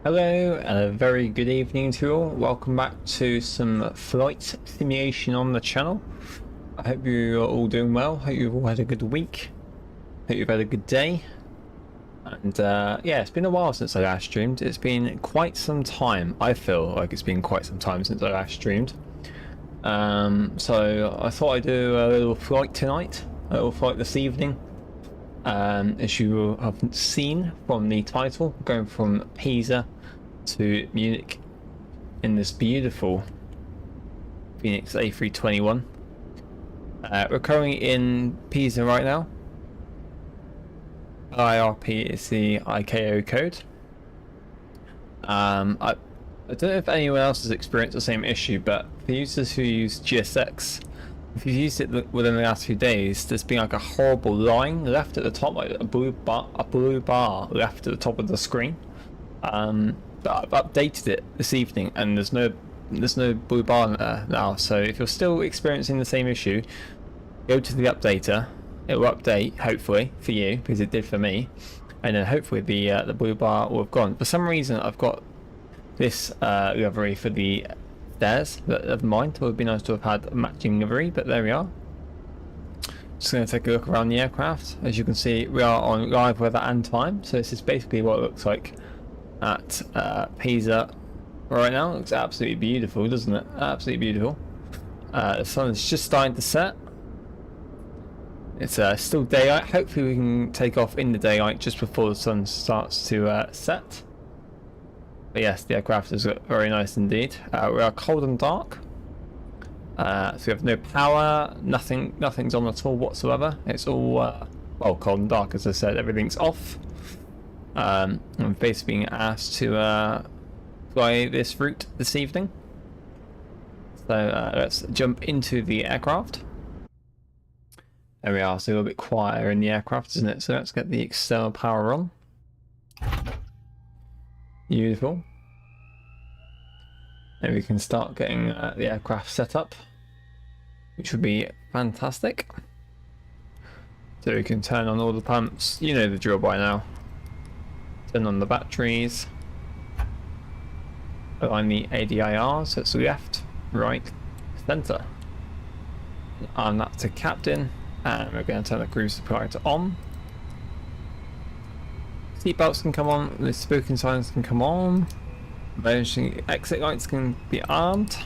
Hello, and a very good evening to you all. Welcome back to some flight simulation on the channel. I hope you're all doing well. Hope you've all had a good week. Hope you've had a good day. And yeah, it's been a while since I last streamed. It's been quite some time. I feel like it's been quite some time since I last streamed. So I thought I'd do a little flight tonight, a little flight this evening. As you have seen from the title, going from Pisa to Munich in this beautiful Fenix A321. We're currently in Pisa right now. IRP is the ICAO code. I don't know if anyone else has experienced the same issue, but for users who use GSX, if you've used it within the last few days, there's been like a horrible line left at the top, like a blue bar left at the top of the screen. But I've updated it this evening, and there's no blue bar there now. So if you're still experiencing the same issue, go to the updater. It will update hopefully for you, because it did for me, and then hopefully the blue bar will have gone. For some reason, I've got this livery for the stairs, but never mind. It would be nice to have had a matching livery, but there we are. Just going to take a look around the aircraft. As you can see, we are on live weather and time, so this is basically what it looks like at Pisa right now. It looks absolutely beautiful, doesn't it? Absolutely beautiful. The sun is just starting to set. It's still daylight. Hopefully we can take off in the daylight just before the sun starts to set. But yes, the aircraft is very nice indeed. We are cold and dark. So we have no power, nothing's on at all whatsoever. It's all, well, cold and dark, as I said, everything's off. I'm basically being asked to fly this route this evening. So let's jump into the aircraft. There we are, so a little bit quieter in the aircraft, isn't it? So let's get the external power on. Beautiful. And we can start getting the aircraft set up, which would be fantastic. So we can turn on all the pumps. You know the drill by now. Turn on the batteries. Align the ADIR, so it's left, right, centre. Arm that to captain, and we're going to turn the cruise supply to on. Seatbelts can come on, the spoken signs can come on, emergency exit lights can be armed.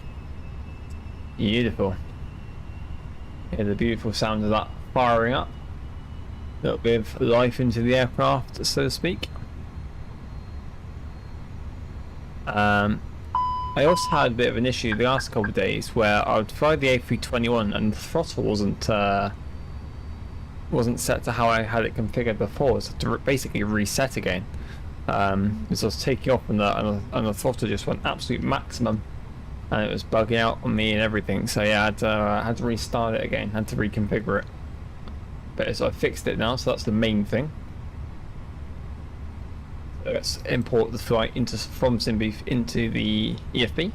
Beautiful. Hear the beautiful sound of that firing up. A little bit of life into the aircraft, so to speak. I also had a bit of an issue the last couple of days where I would fly the A321 and the throttle wasn't set to how I had it configured before, so to basically reset again. Because I was taking off and the throttle just went absolute maximum, and it was bugging out on me and everything. So yeah, I had to restart it again, had to reconfigure it. But so I fixed it now, so that's the main thing. So let's import the flight from SimBeef into the EFB.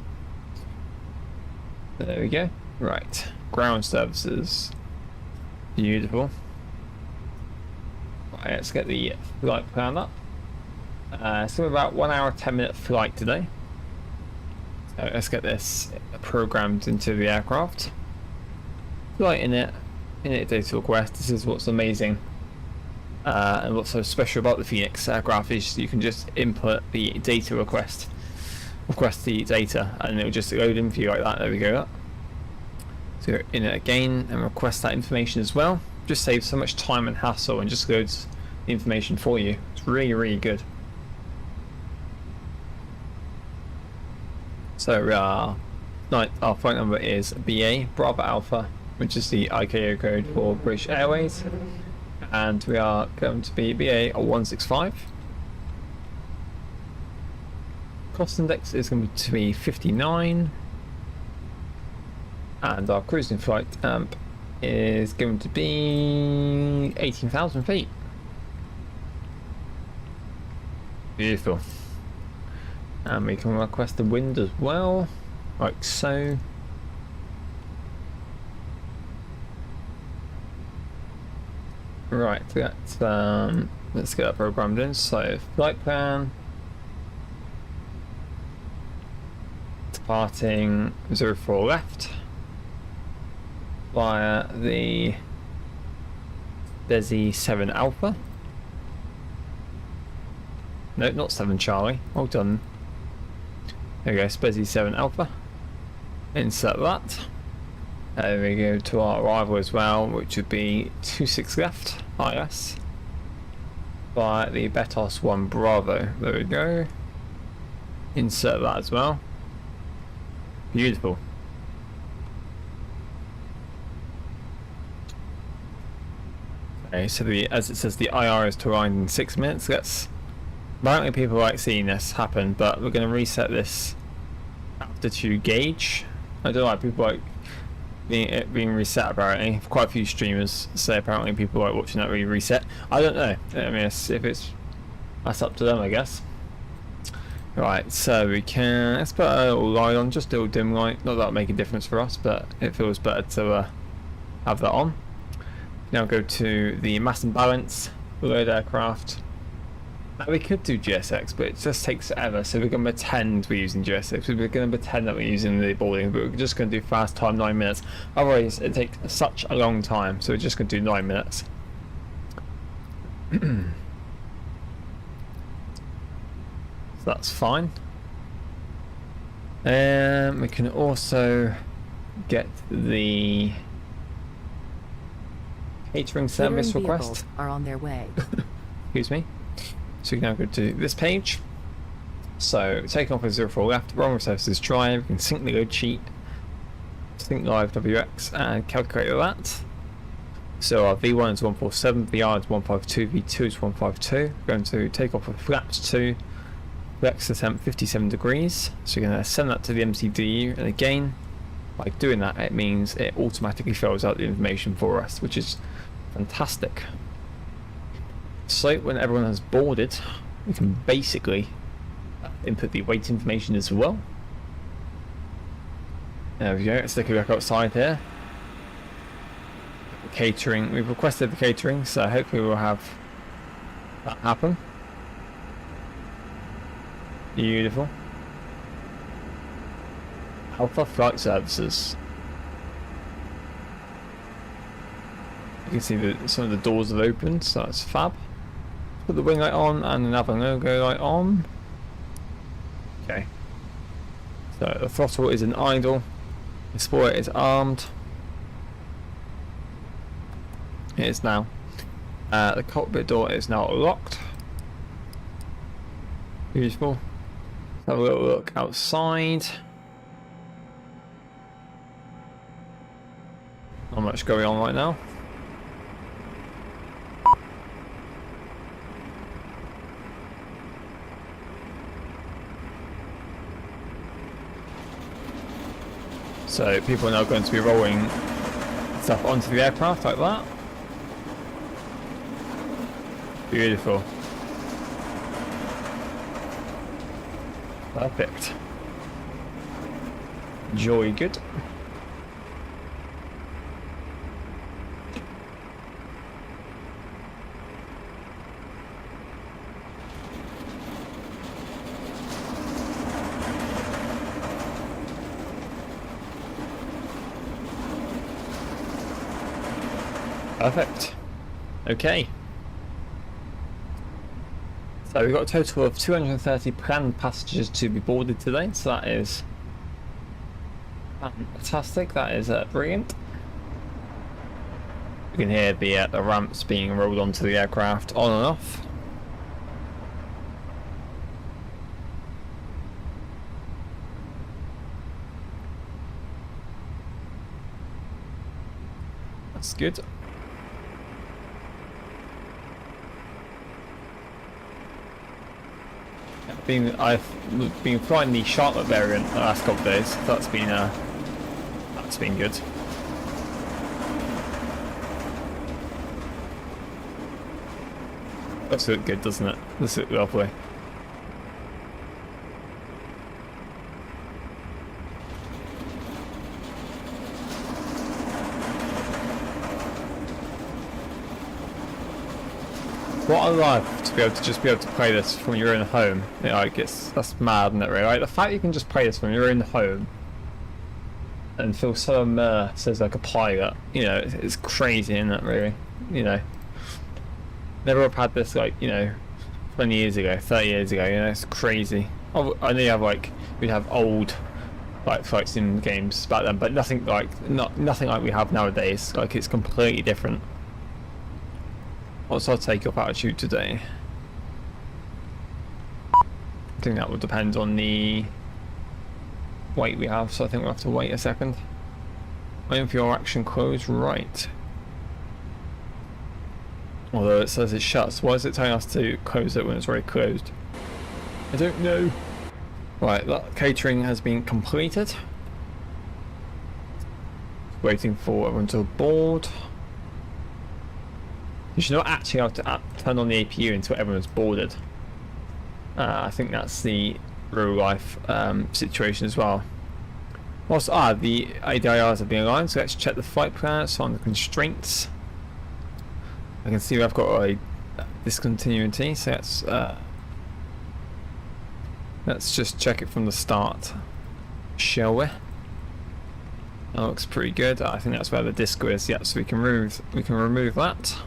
There we go. Right, ground services. Beautiful. Right, let's get the flight plan up. So about 1 hour 10-minute flight today. So let's get this programmed into the aircraft. Flight init data request. This is what's amazing and what's so special about the Fenix aircraft is you can just input the data request the data, and it'll just load in for you like that. There we go. So you're in it again and request that information as well. Just saves so much time and hassle and just loads the information for you. It's really, really good. So our flight number is BA Bravo Alpha, which is the ICAO code for British Airways, and we are going to be BA 165. Cost index is going to be 59, and our cruising flight amp is going to be 18,000 feet. Beautiful. And we can request the wind as well, like so. Right, let's get that programmed in. So flight plan, departing 04 left via the Desi 7 Alpha. No, not 7 Charlie. Well done. There we go, Spezi 7 Alpha. Insert that. There we go to our arrival as well, which would be 26 left, IS. By the Betos 1 Bravo. There we go. Insert that as well. Beautiful. Okay, so as it says, the IR is to arrive in 6 minutes. Apparently people like seeing this happen, but we're going to reset this altitude gauge. I don't like people like being reset. Apparently, quite a few streamers say apparently people like watching that being reset. I don't know. I mean, that's up to them, I guess. Right, so let's put a little light on, just a little dim light. Not that it'll make a difference for us, but it feels better to have that on. Now go to the mass and balance, load aircraft. Now we could do GSX, but it just takes forever, so we're going to pretend we're using GSX. We're going to pretend that we're using the boarding, but we're just going to do fast time 9 minutes. Otherwise, it takes such a long time, so we're just going to do 9 minutes. So that's fine. And we can also get the catering service request. Are on their way. Excuse me. So we can now go to this page. So taking off with 04 left, wrong services drive, we can sync the load sheet, sync live WX and calculate that. So our V1 is 147, VR is 152, V2 is 152. We're going to take off with flaps 2, flex attempt 57 degrees. So you're going to send that to the MCDU, and again, by doing that, it means it automatically fills out the information for us, which is fantastic. So when everyone has boarded, we can basically input the weight information as well. There we go, let's take a look outside here. Catering, we've requested the catering, so hopefully we'll have that happen. Beautiful. Alpha Flight Services. You can see that some of the doors have opened, so that's fab. Put the wing light on and another logo light on. Okay. So the throttle is in idle. The spoiler is armed. It is now. The cockpit door is now locked. Beautiful. Let's have a little look outside. Not much going on right now. So people are now going to be rolling stuff onto the aircraft like that. Beautiful. Perfect. Joy good. Perfect. Okay. So we've got a total of 230 planned passengers to be boarded today, so that is fantastic. That is brilliant. You can hear the ramps being rolled onto the aircraft on and off. That's good. I've been flying the Charlotte variant the last couple of days. That's been good. That's look good, doesn't it? This looks lovely. What I love to be able to just be able to play this from your own home. You know, like that's mad, isn't it, really? Like the fact you can just play this from your own home and feel so immersed as like a pilot, you know, it's crazy, isn't it, really? You know, never have had this, like, you know, 20 years ago, 30 years ago, you know, it's crazy. I know you have like, we'd have old like flight sim games back then, but nothing like nothing like we have nowadays. Like, it's completely different. What's our takeoff altitude today? I think that will depend on the weight we have, so I think we'll have to wait a second. Waiting for your action close right. Although it says it shuts, why is it telling us to close it when it's already closed? I don't know. Right, that catering has been completed. Waiting for everyone to board. You should not actually have to turn on the APU until everyone's boarded. I think that's the real life situation as well. Also, the ADIRs have been aligned, so let's check the flight plan. So on the constraints, I can see I've got a discontinuity, so let's just check it from the start, shall we? That looks pretty good. I think that's where the disco is. Yeah, so we can remove that.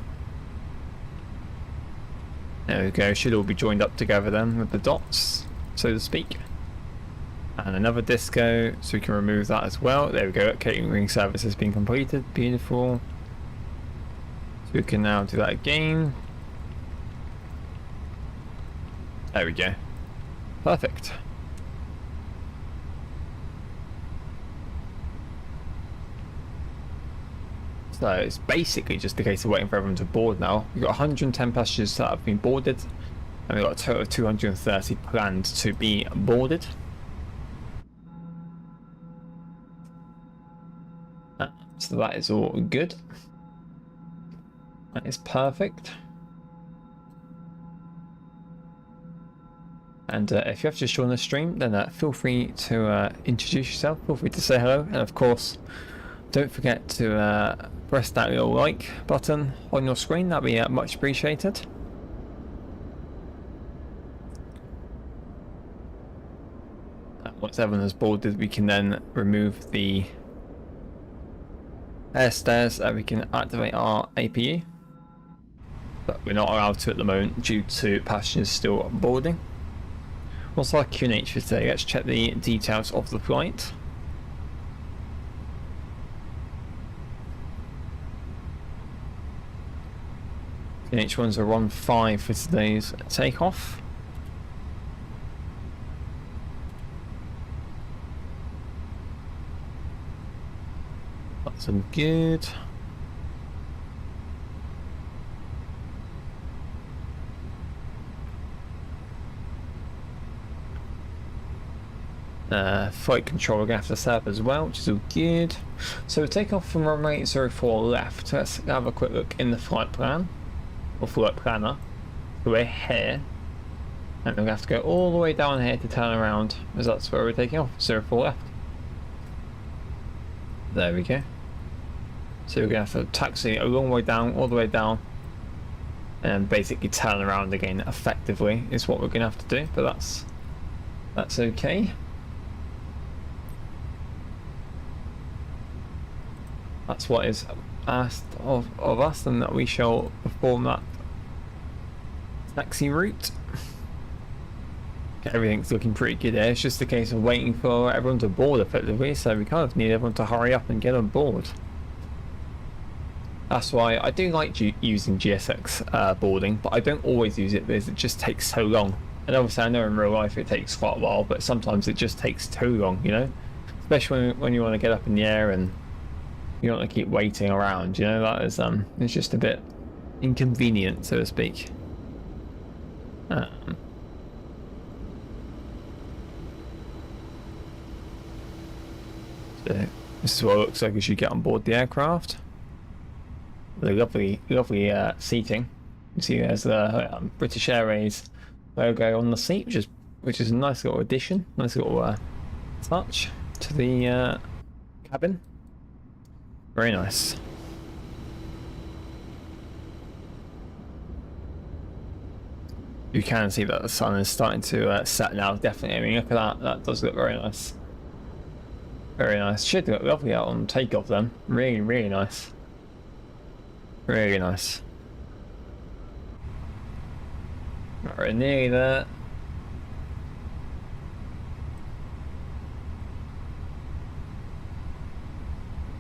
There we go. Should all be joined up together then with the dots, so to speak. And another disco, so we can remove that as well. There we go. Catering service has been completed. Beautiful. So we can now do that again. There we go. Perfect. So it's basically just a case of waiting for everyone to board now. We've got 110 passengers that have been boarded, and we've got a total of 230 planned to be boarded. So that is all good. That is perfect. And if you have just joined the stream, then feel free to introduce yourself, feel free to say hello, and of course don't forget to press that little like button on your screen. That'd be much appreciated. Once everyone has boarded, we can then remove the air stairs and we can activate our APU, but we're not allowed to at the moment due to passengers still boarding. What's our QNH for today? Let's check the details of the flight. QNH1s are on 5 for today's takeoff. That's all good. Flight control we're going to have to set up as well, which is all good. So we take off from runway 04 left. Let's have a quick look in the flight plan, or flight planner. So we're here, and we're going to have to go all the way down here to turn around, as that's where we're taking off, 04 left. There we go. So we're going to have to taxi a long way down, all the way down, and basically turn around again effectively is what we're going to have to do, but that's okay. That's what is asked of us, and that we shall perform that taxi route. Okay, everything's looking pretty good here. It's just a case of waiting for everyone to board effectively, so we kind of need everyone to hurry up and get on board. That's why I do like using GSX boarding, but I don't always use it because it just takes so long. And obviously I know in real life it takes quite a while, but sometimes it just takes too long, you know? Especially when you want to get up in the air and you don't want to keep waiting around, you know? That is it's just a bit inconvenient, so to speak. So this is what it looks like as you get on board the aircraft. The lovely seating. You see there's the British Airways logo on the seat, which is a nice little addition, nice little touch to the cabin. Very nice. You can see that the sun is starting to set now, definitely. I mean, look at that. That does look very nice. Very nice. Should look lovely out on takeoff then. Really, really nice. Really nice. We're nearly there.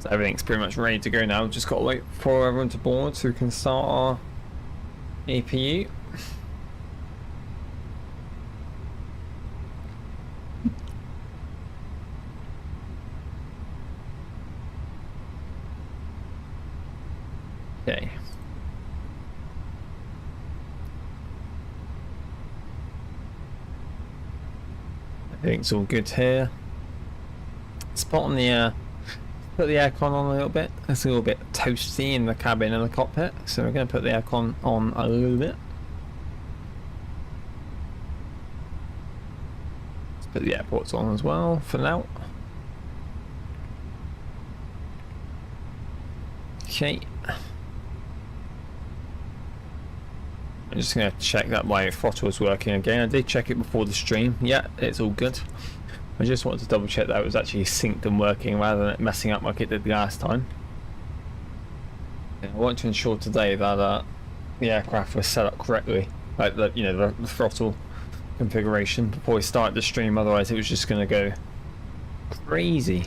So everything's pretty much ready to go now. Just got to wait for everyone to board so we can start our APU. Okay. Everything's all good here. Spot on the put the aircon on a little bit. It's a little bit toasty in the cabin and the cockpit, so we're going to put the aircon on a little bit. Let's put the airports on as well for now. Okay. I'm just going to check that my throttle is working again. I did check it before the stream. Yeah, it's all good. I just wanted to double check that it was actually synced and working rather than it messing up like it did the last time. Yeah, I want to ensure today that the aircraft was set up correctly, like the throttle configuration before we started the stream. Otherwise, it was just going to go crazy.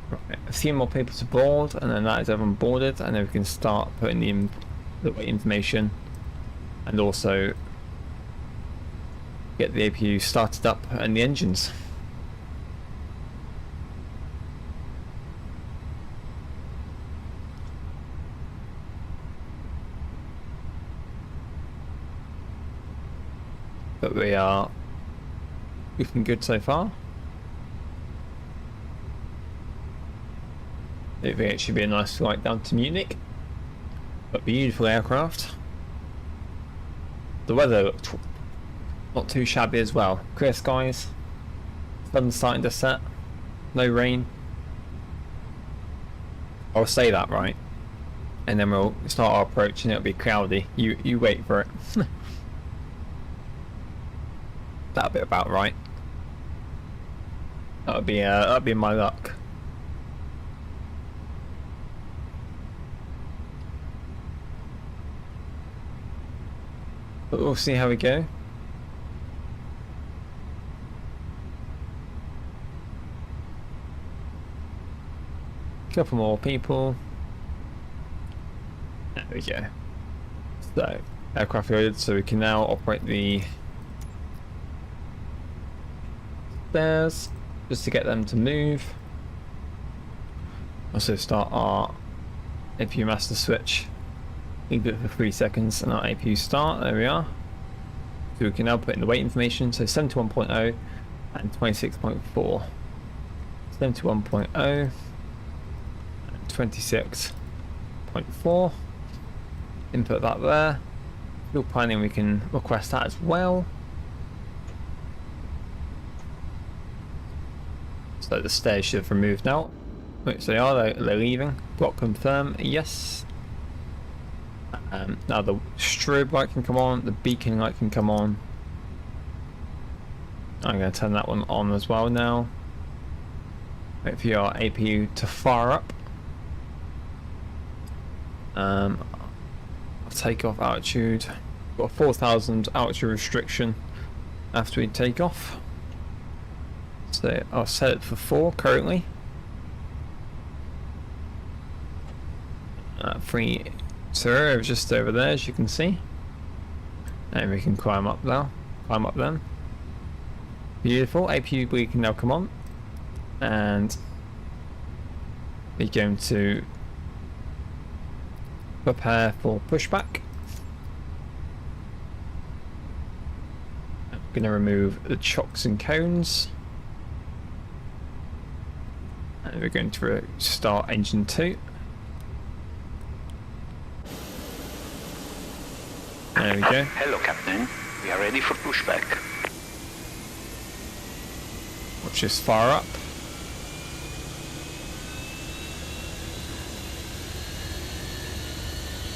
Right, a few more people to board, and then that is everyone boarded, and then we can start putting the weight information and also get the APU started up and the engines. But we are looking good so far. I think it should be a nice flight down to Munich. But beautiful aircraft. The weather looked not too shabby as well. Clear skies. Sun starting to set. No rain. I'll say that right. And then we'll start our approach and it'll be cloudy. You wait for it. That'll be about right. That'll be my luck. But we'll see how we go. Couple more people. There we go. So, aircraft loaded, so we can now operate the stairs just to get them to move. Also start our APU master switch. Leave it for 3 seconds and our APU start. There we are. So we can now put in the weight information. So 71.0 and 26.4. 71.0 and 26.4. Input that there. Fuel planning, we can request that as well. So the stairs should have removed now. Which they are, they're leaving. Block confirm, yes. Now the strobe light can come on, the beacon light can come on. I'm going to turn that one on as well now. Wait for your APU to fire up. Takeoff altitude. Got a 4,000 altitude restriction after we take off. So I'll set it for 4 currently. 3 0 just over there, as you can see. And we can climb up now. Climb up then. Beautiful. APU we can now come on. And we're going to prepare for pushback. I'm going to remove the chocks and cones. And we're going to start engine 2. There we go. Hello, Captain. We are ready for pushback. Watch this fire up.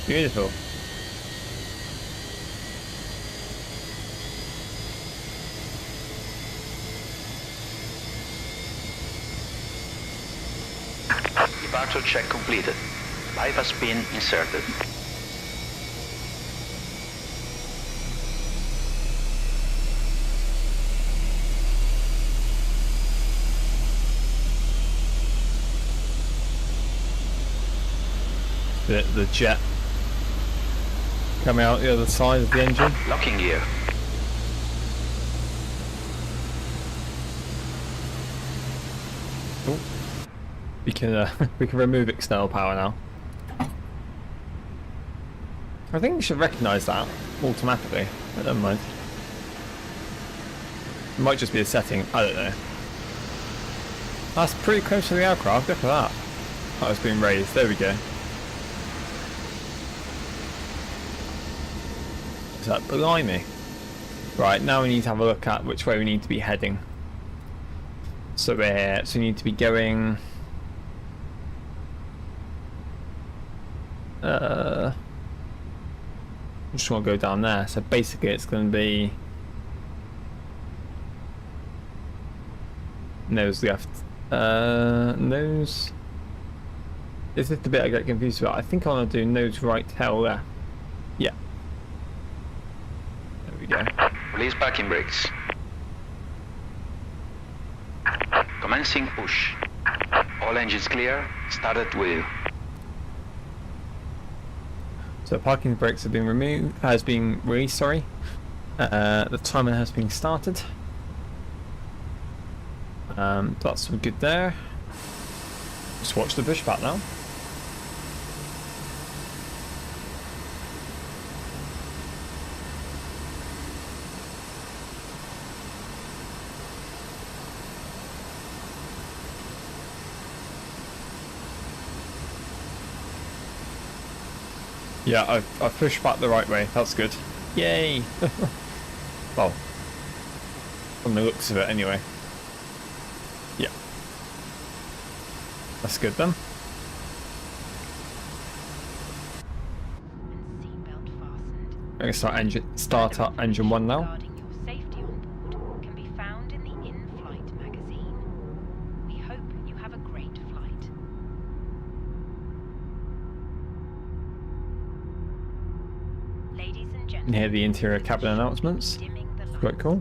Beautiful. Structure check completed. Bypass pin inserted. The jet coming out the other side of the engine. Locking gear. Oh. We can remove external power now. I think we should recognise that automatically. But never mind. It might just be a setting. I don't know. That's pretty close to the aircraft. Look at that. Oh, it's been raised. There we go. Is that blimey? Right, now we need to have a look at which way we need to be heading. So we need to be going. I just want to go down there. So basically, it's going to be nose left. Nose. This is the bit I get confused about. I think I want to do nose right, tail left. Yeah. There we go. Release parking brakes. Commencing push. All engines clear. Start at wheel. So parking brakes have been removed. Has been released. Sorry. The timer has been started. That's all good there. Just watch the pushback now. Yeah, I pushed back the right way. That's good. Yay! Well, from the looks of it, anyway. Yeah, that's good then. I'm gonna start up engine 1 now. And hear the interior cabin announcements. Quite cool.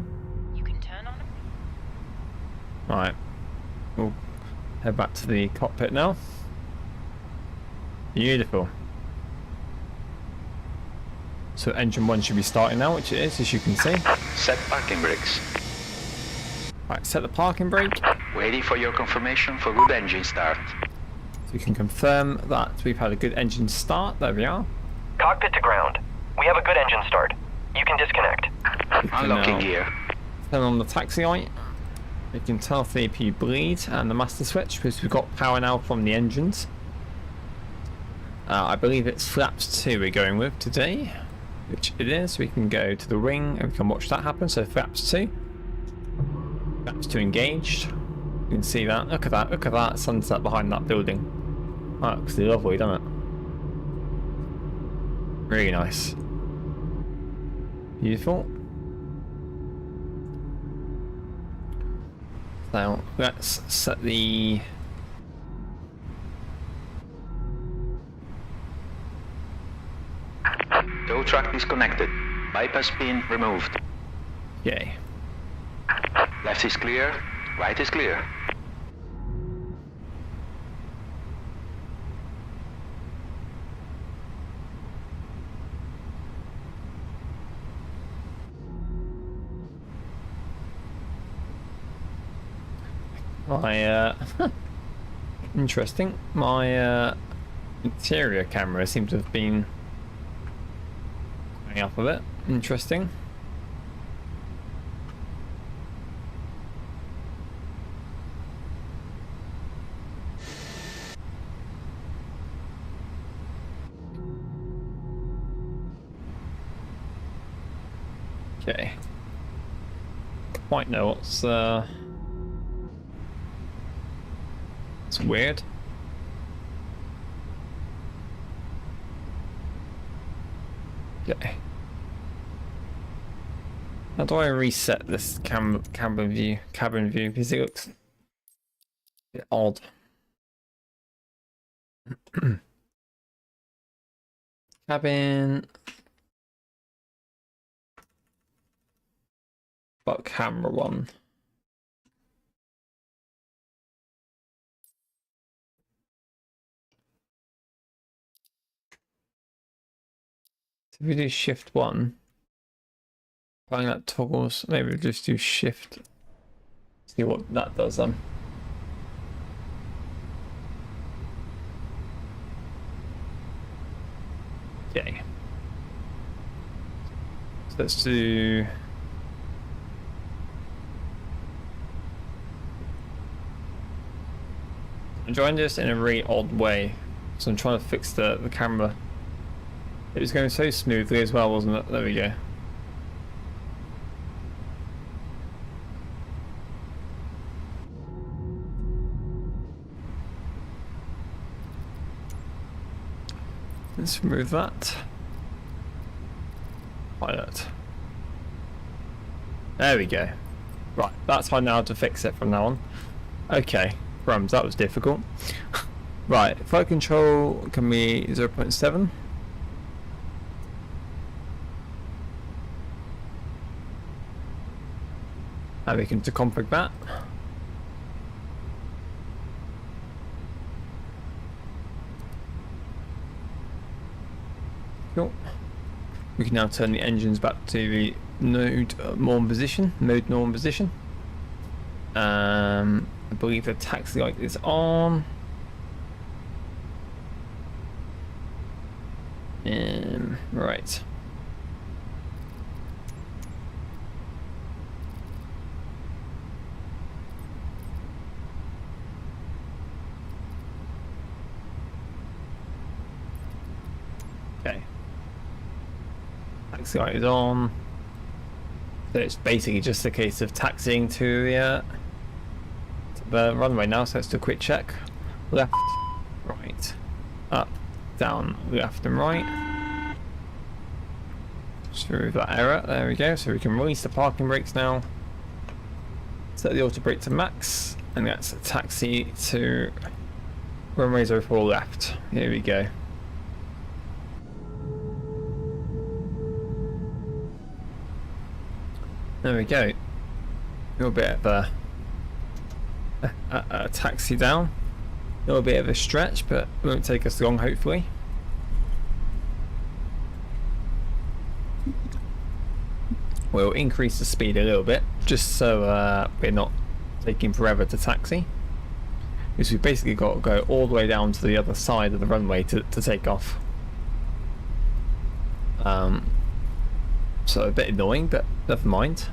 Right, we'll head back to the cockpit now. Beautiful. So engine 1 should be starting now, which it is, as you can see. Set parking brakes. Right, set the parking brake. Waiting for your confirmation for good engine start. So we can confirm that we've had a good engine start. There we are. Cockpit to ground. We have a good engine start. You can disconnect. Unlocking gear. Turn on the taxi light. We can tell if the APU bleed and the master switch because we've got power now from the engines. I believe it's flaps 2 we're going with today, which it is. We can go to the wing and we can watch that happen. So flaps 2. Flaps 2 engaged. You can see that. Look at that. Look at that sunset behind that building. Oh, that looks lovely, doesn't it? Really nice. Beautiful. So let's set the Tow truck disconnected. Bypass pin removed. yay. Left is clear. Right is clear. My interesting. My interior camera seems to have been going up a bit. Interesting. Okay. Quite know what's it's weird. Okay. How do I reset this cabin view? Because it looks a bit odd. Cabin. But camera one. So if we do shift one, finding that toggles, maybe we'll just do shift. See what that does then. Okay. So let's do. I'm joining this in a really odd way, so I'm trying to fix the camera. It was going so smoothly as well, wasn't it? There we go. Let's remove that. Pilot. There we go. Right, that's how now to fix it from now on. Okay, crumbs, that was difficult. Right, flight control can be 0.7. And we can deconfig that. Cool. We can now turn the engines back to the mode norm position. I believe the taxi light is on. Right. Okay. Taxi light is on. So it's basically just a case of taxiing to the runway now. So let's do a quick check. Left, right, up, down, left and right. Just remove that error. There we go. So we can release the parking brakes now. Set the auto brake to max, and that's a taxi to runway 04 left. Here we go. There we go. A little bit of a taxi down. A little bit of a stretch, but it won't take us long, hopefully. We'll increase the speed a little bit, just so we're not taking forever to taxi. Because we've basically got to go all the way down to the other side of the runway to take off. So a bit annoying, but never mind.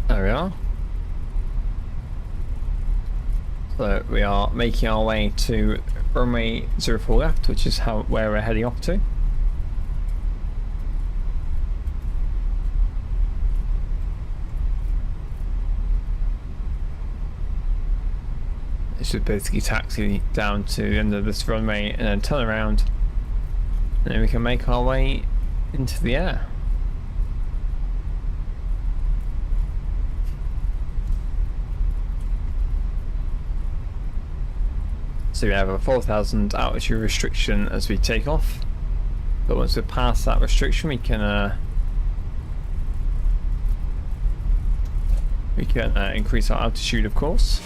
There we are. So we are making our way to runway 04 left, which is where we're heading off to. It should basically taxi down to the end of this runway and then turn around, and then we can make our way into the air. So we have a 4,000 altitude restriction as we take off, but once we pass that restriction, we can increase our altitude, of course.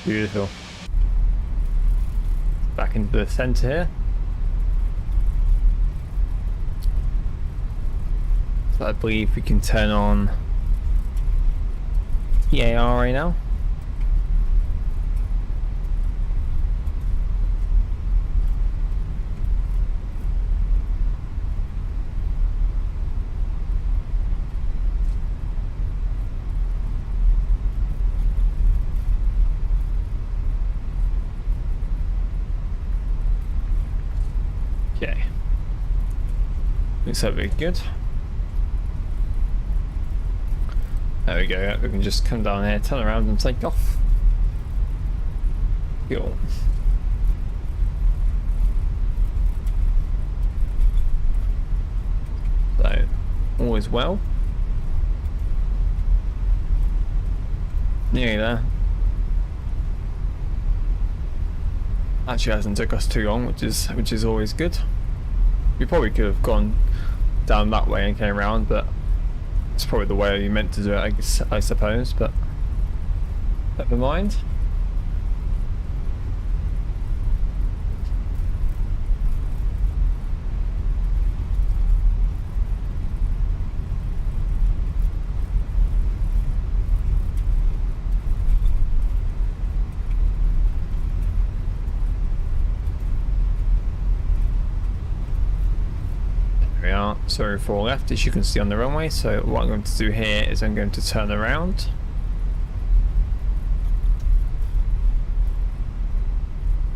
Beautiful. Back into the centre here. So I believe we can turn on EAR right now. Okay. Looks like we're good. There we go. We can just come down here, turn around, and take off. Cool. So, all is well. Nearly there. Actually, hasn't took us too long, which is always good. We probably could have gone down that way and came around, but it's probably the way you meant to do it, I suppose. But never mind. We are, so 4 left, as you can see on the runway. So what I'm going to do here is I'm going to turn around.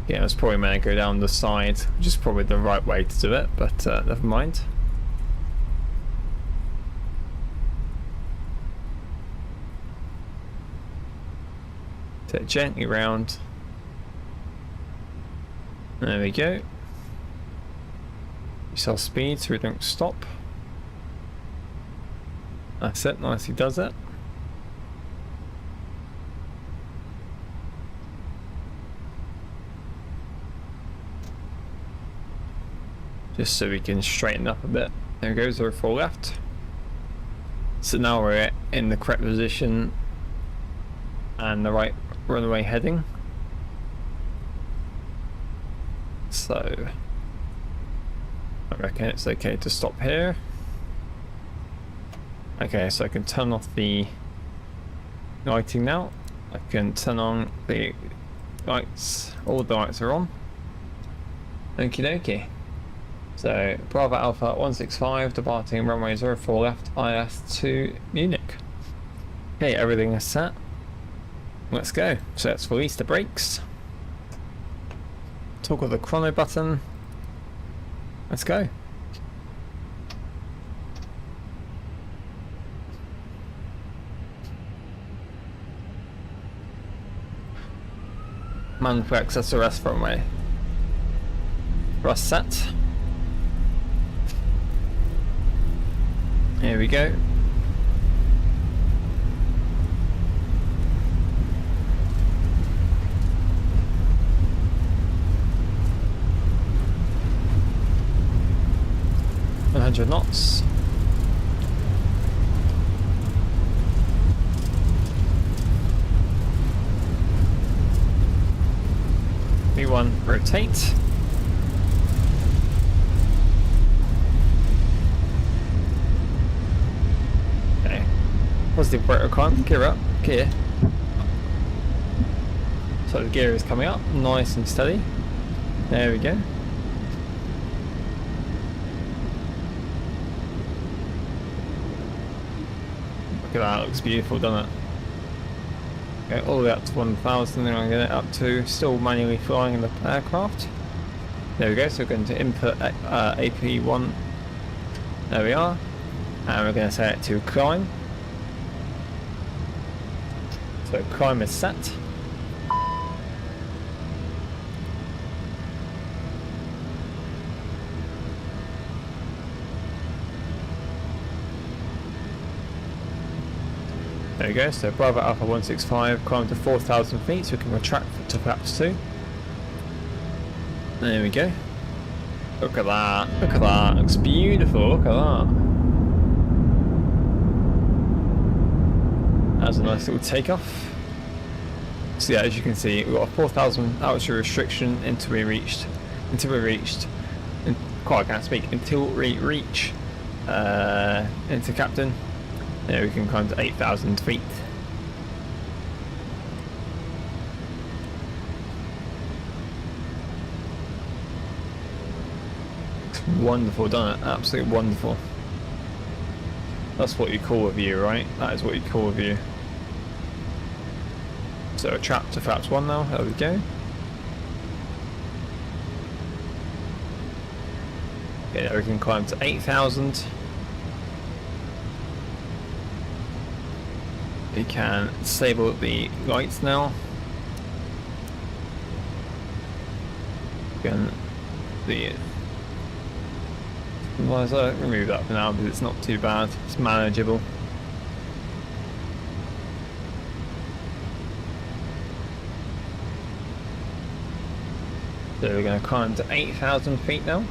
Yeah, I was probably meant to go down the side, which is probably the right way to do it, but never mind. Take it gently round. There we go. Use our speed so we don't stop. That's it, nicely does it. Just so we can straighten up a bit. There goes our 4 left. So now we're in the correct position and the right runway heading. So I reckon it's okay to stop here. Okay, so I can turn off the lighting now. I can turn on the lights. All the lights are on. Okie dokie. So Bravo Alpha 165 departing runway 04 left IS to Munich. Okay, everything is set. Let's go. So let's release the brakes. Toggle the chrono button. Let's go. Man for access arrest runway. Thrust set. Here we go. Knots. V1 rotate. Okay. Positive brake requirement. Gear up. Gear. So the gear is coming up, nice and steady. There we go. Look at that, it looks beautiful, doesn't it? Okay, all the way up to 1000, then I'm going to get it up to still manually flying in the aircraft. There we go, so we're going to input AP1. There we are. And we're going to set it to climb. So climb is set. There we go, so Bravo Alpha 165, climb to 4,000 feet, so we can retract to flaps 2. There we go. Look at that, look at that, looks beautiful, look at that. That's a nice little takeoff. So yeah, as you can see, we've got a 4,000 altitude restriction until we reach, quite I can't speak, until we reach into captain. There we can climb to 8,000 feet. It's wonderful, doesn't it? Absolutely wonderful. That's what you call a view, right? That is what you call a view. So trap to flaps 1 now, there we go. Yeah, we can climb to 8,000. We can disable the lights now. We can remove that for now because it's not too bad. It's manageable. So we're going to climb to 8,000 feet now.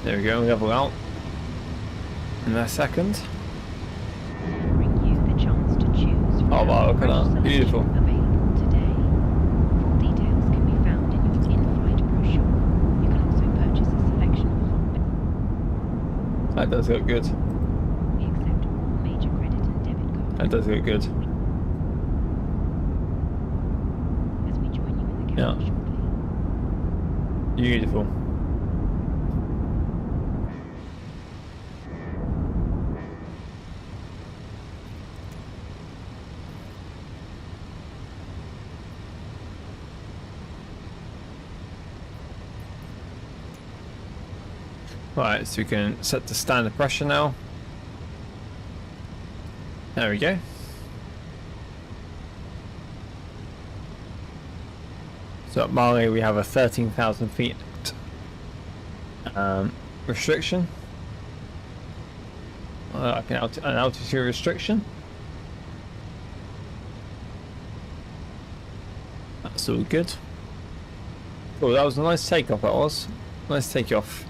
There we go, level out in a second. Bring you the chance to choose from Oh wow, look at that, selection beautiful. available today. Full details can be found in your in-flight brochure. You can also purchase a selection of That does look good. We accept all major credit and debit cards. That does look good. As we join you in the cabin shortly. Beautiful. Right, so we can set the standard pressure now. There we go. So at Mali we have a 13,000 feet restriction. Like an altitude restriction. That's all good. Oh, that was a nice takeoff, that was. Nice takeoff.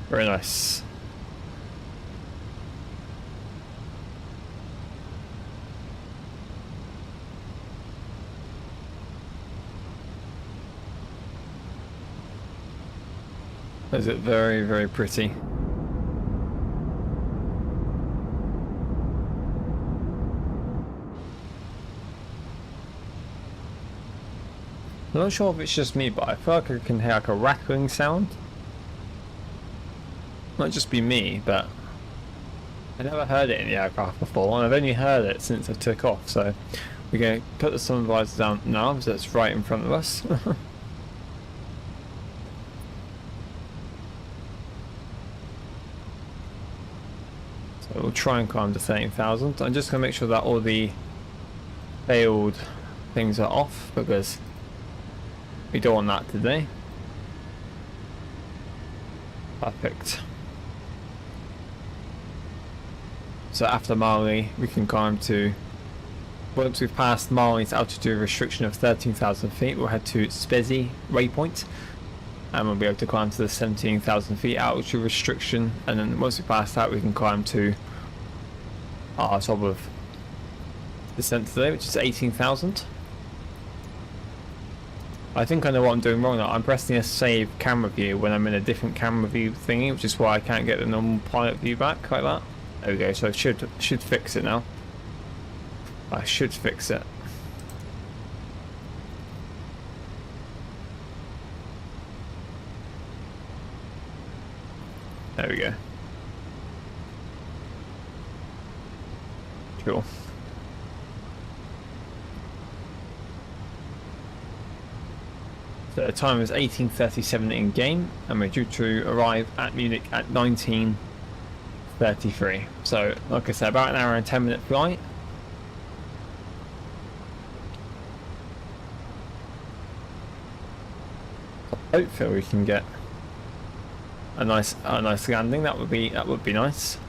Very nice. Is it very, very pretty? I'm not sure if it's just me, but I feel like I can hear like a rattling sound. Might just be me, but I never heard it in the aircraft before, and I've only heard it since I took off. So we're going to put the sun visor down now, because it's right in front of us. So we'll try and climb to 13,000. I'm just going to make sure that all the failed things are off, because we don't want that today. Perfect. So after Mali, we can climb to, once we've passed Mali's altitude restriction of 13,000 feet, we'll head to Spezi waypoint, and we'll be able to climb to the 17,000 feet altitude restriction, and then once we pass that, we can climb to our top of descent today, which is 18,000. I think I know what I'm doing wrong now. I'm pressing a save camera view when I'm in a different camera view thingy, which is why I can't get the normal pilot view back like that. There we go, so I should fix it now. I should fix it. There we go. Cool. So the time is 18:37 in game, and we're due to arrive at Munich at 19:33. So, like I said, about an hour and 10-minute flight. Hopefully, we can get a nice landing. That would be nice.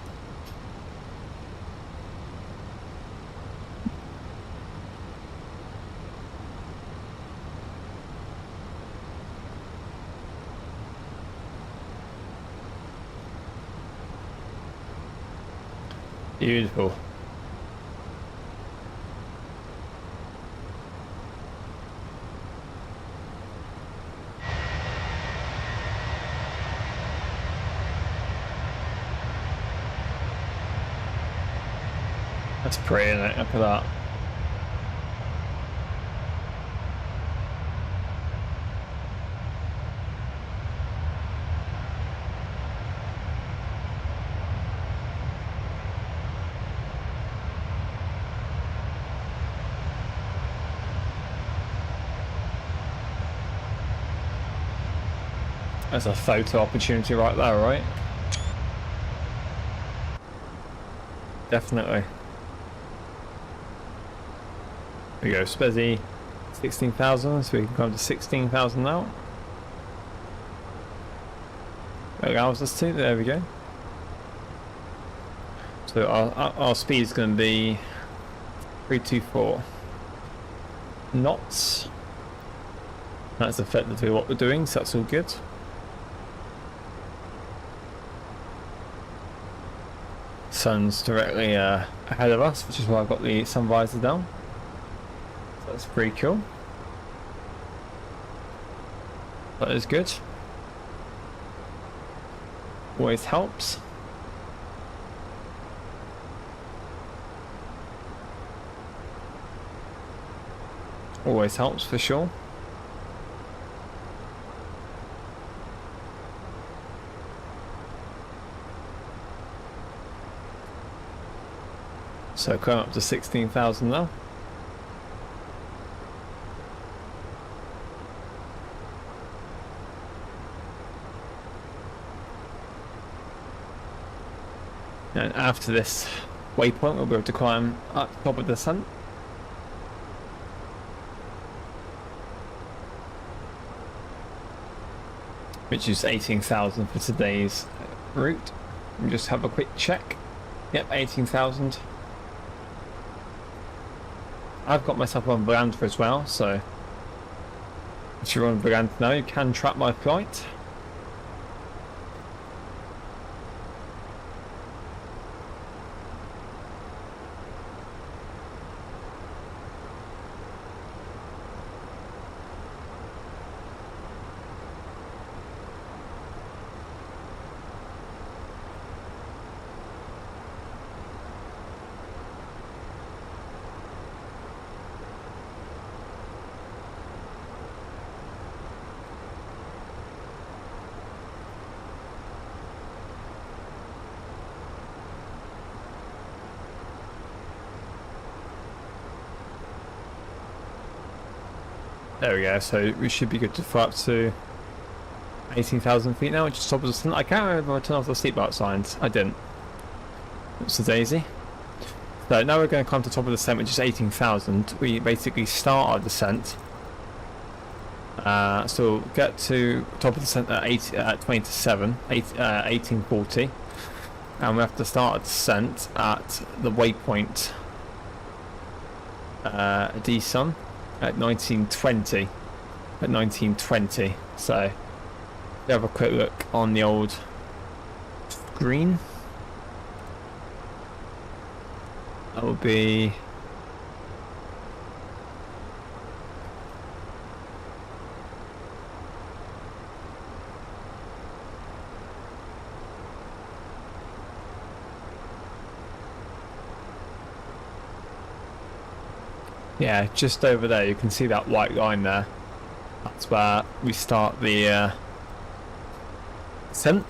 Beautiful. That's pretty, isn't it? Look at that. That's a photo opportunity right there, right? Definitely. There we go, Spezzy 16,000, so we can come to 16,000 now. That allows us to, there we go. So our speed is going to be 324 knots. That's effectively what we're doing, so that's all good. Sun's directly ahead of us, which is why I've got the sun visor down. So that's pretty cool. That is good. Always helps. Always helps for sure. So coming up to 16,000 now. And after this waypoint we'll be able to climb up the top of the sun. Which is 18,000 for today's route. And just have a quick check. Yep, 18,000. I've got myself on Veranda as well, so if you're on Veranda now, you can track my flight. There we go, so we should be good to fly up to 18,000 feet now, which is top of the sun. I can't remember if I turned off the seatbelt signs. I didn't. It's a daisy. So now we're going to climb to the top of the descent, which is 18,000. We basically start our descent. So we'll get to top of the descent at 20 to 7, 1840. And we have to start our descent at the waypoint D-Sun. At 1920. At 1920. So we have a quick look on the old screen. That will be yeah, just over there. You can see that white line there. That's where we start the descent.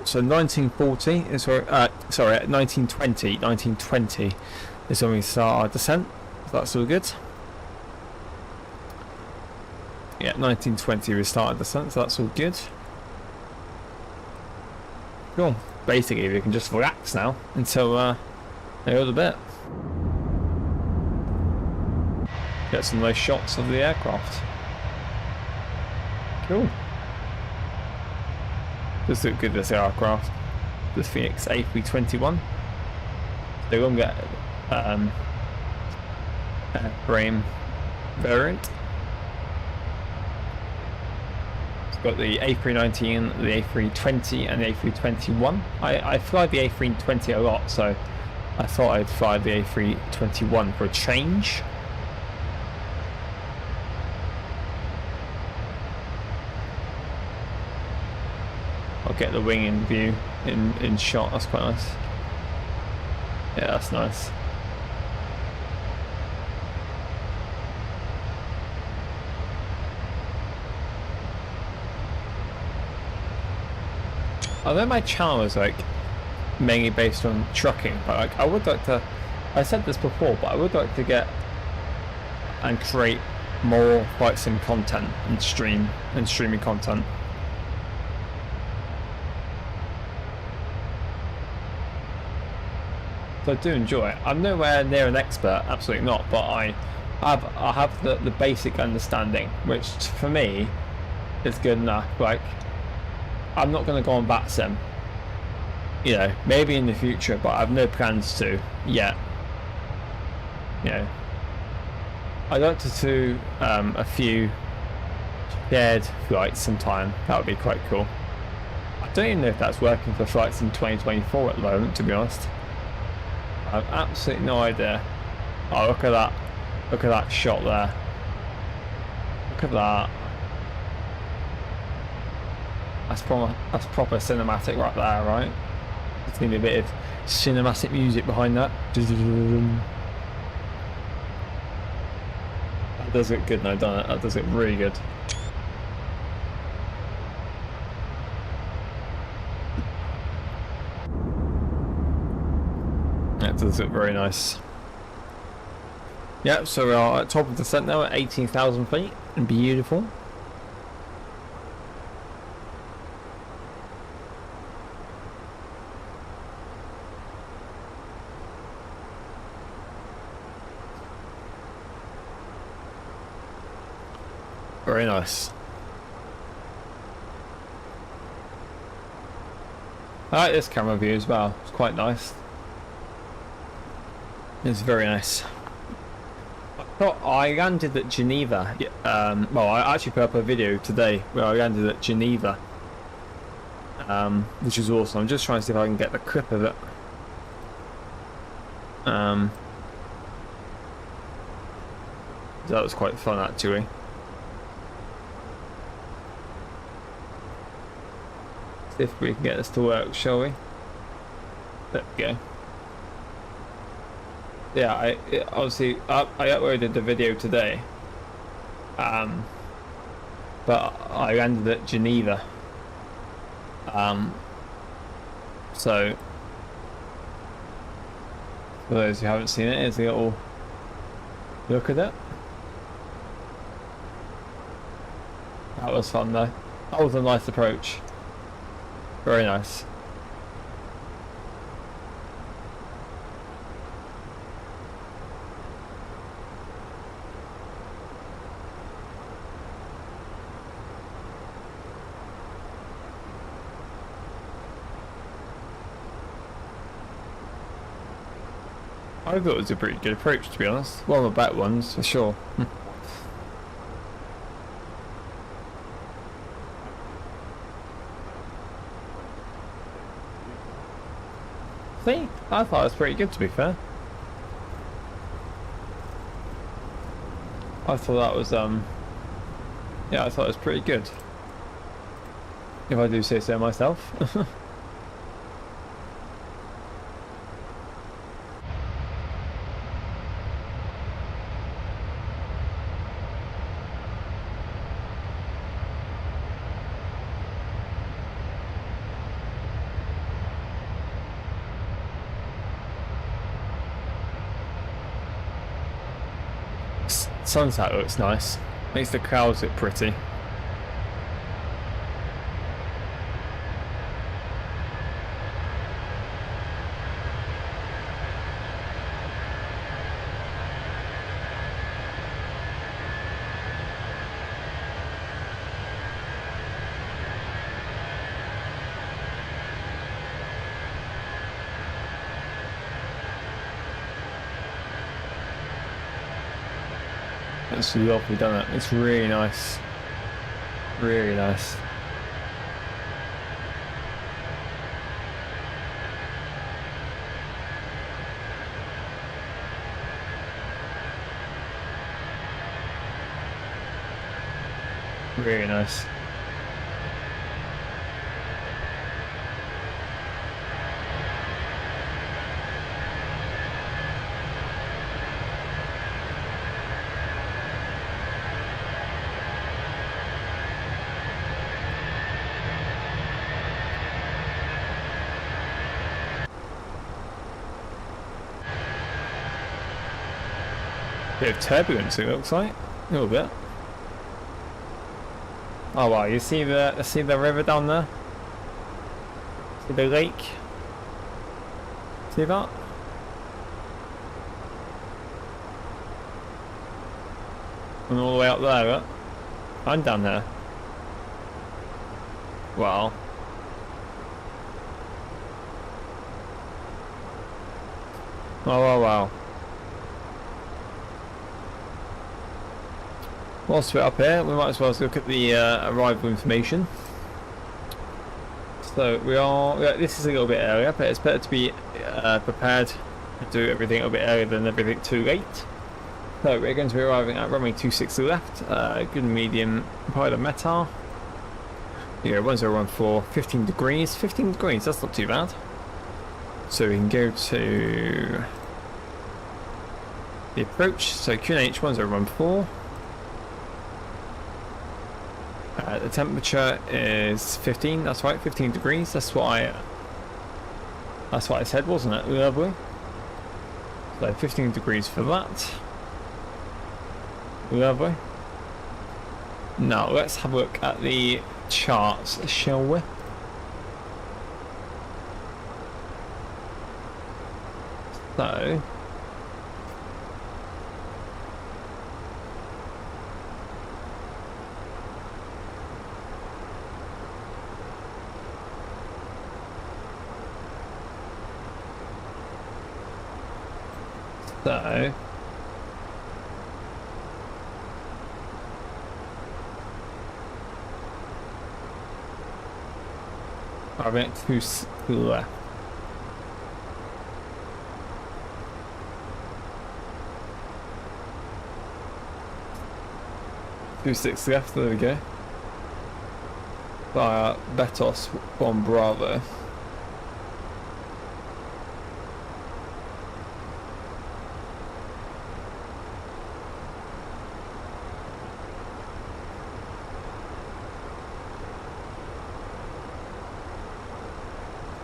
So 1940 is where, sorry, 1920 is when we start our descent. So that's all good. Yeah, 1920 we started descent, so that's all good. Cool. Basically, we can just relax now until a little bit. Get some nice shots of the aircraft. Cool. Does look good, this aircraft. The Fenix A321. They're going to get frame variant. It's got the A319, the A320 and the A321. I fly the A320 a lot, so I thought I'd fly the A321 for a change. I'll get the wing in view, in shot. That's quite nice. Yeah, that's nice. I know my channel is like mainly based on trucking, but like I would like to, I said this before, but I would like to get and create more flight sim content and streaming content. So I do enjoy it. I'm nowhere near an expert, absolutely not, but I have the basic understanding, which for me is good enough. Like, I'm not going to go on VATSIM, you know, maybe in the future, but I have no plans to yet. You know, I'd like to do a few shared flights sometime. That would be quite cool. I don't even know if that's working for flights in 2024 at the moment, to be honest. I have absolutely no idea. Oh, look at that. Look at that shot there. Look at that. That's proper cinematic right there, right? There's going to be a bit of cinematic music behind that. That does look good now, doesn't it? That does look really good. That does look very nice. Yep, so we are at top of the descent now at 18,000 feet. Beautiful. Very nice. I like this camera view as well. It's quite nice. It's very nice. I landed at Geneva. Well, I actually put up a video today where I landed at Geneva, which is awesome. I'm just trying to see if I can get the clip of it. That was quite fun, actually. See if we can get this to work, shall we? There we go. Yeah, I uploaded the video today, but I landed at Geneva, so for those who haven't seen it, here's a little look at it. That was fun though. That was a nice approach. Very nice. I thought it was a pretty good approach, to be honest. One of the better ones, for sure. See? I thought it was pretty good, to be fair. I thought that was, yeah, I thought it was pretty good. If I do say so myself. Sunset looks nice. Makes the clouds look pretty. It's lovely, doesn't it? It's really nice. Really nice. Really nice. Bit of turbulence, it looks like. A little bit. Oh wow, you see the river down there? See the lake? See that? And all the way up there, look. I'm down there. Wow. Oh, wow, wow. Whilst we're up here, we might as well look at the arrival information. So we are, this is a little bit earlier, but it's better to be prepared to do everything a little bit earlier than everything too late. So we're going to be arriving at runway 26 left, good medium pilot METAR. Yeah, 1014, 15 degrees. 15 degrees, that's not too bad. So we can go to the approach, so QNH 1014. The temperature is 15, that's right, 15 degrees, that's what I said, wasn't it? Lovely. So 15 degrees for that. Lovely. Now let's have a look at the charts, shall we? So I went to left. Two six left, there we go. Via Betos on Bravo.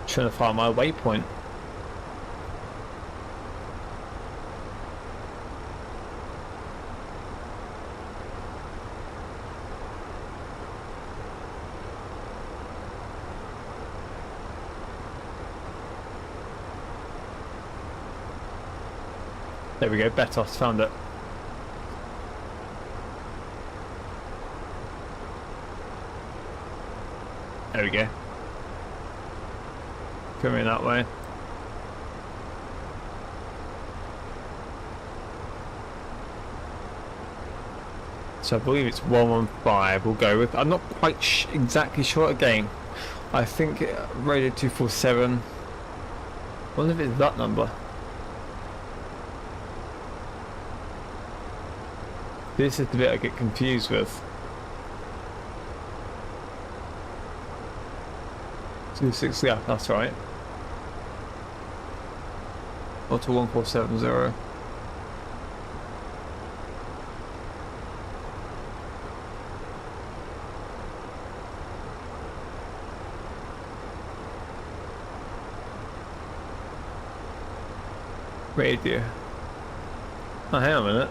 Trying to find my waypoint. There we go, Betos, found it. There we go. Coming that way. So I believe it's 115 we'll go with. I'm not quite exactly sure again. I think radio 247. I wonder if it's that number. This is the bit I get confused with. 26 left, that's right. Or to 1470. Radio. Oh, hang on a minute.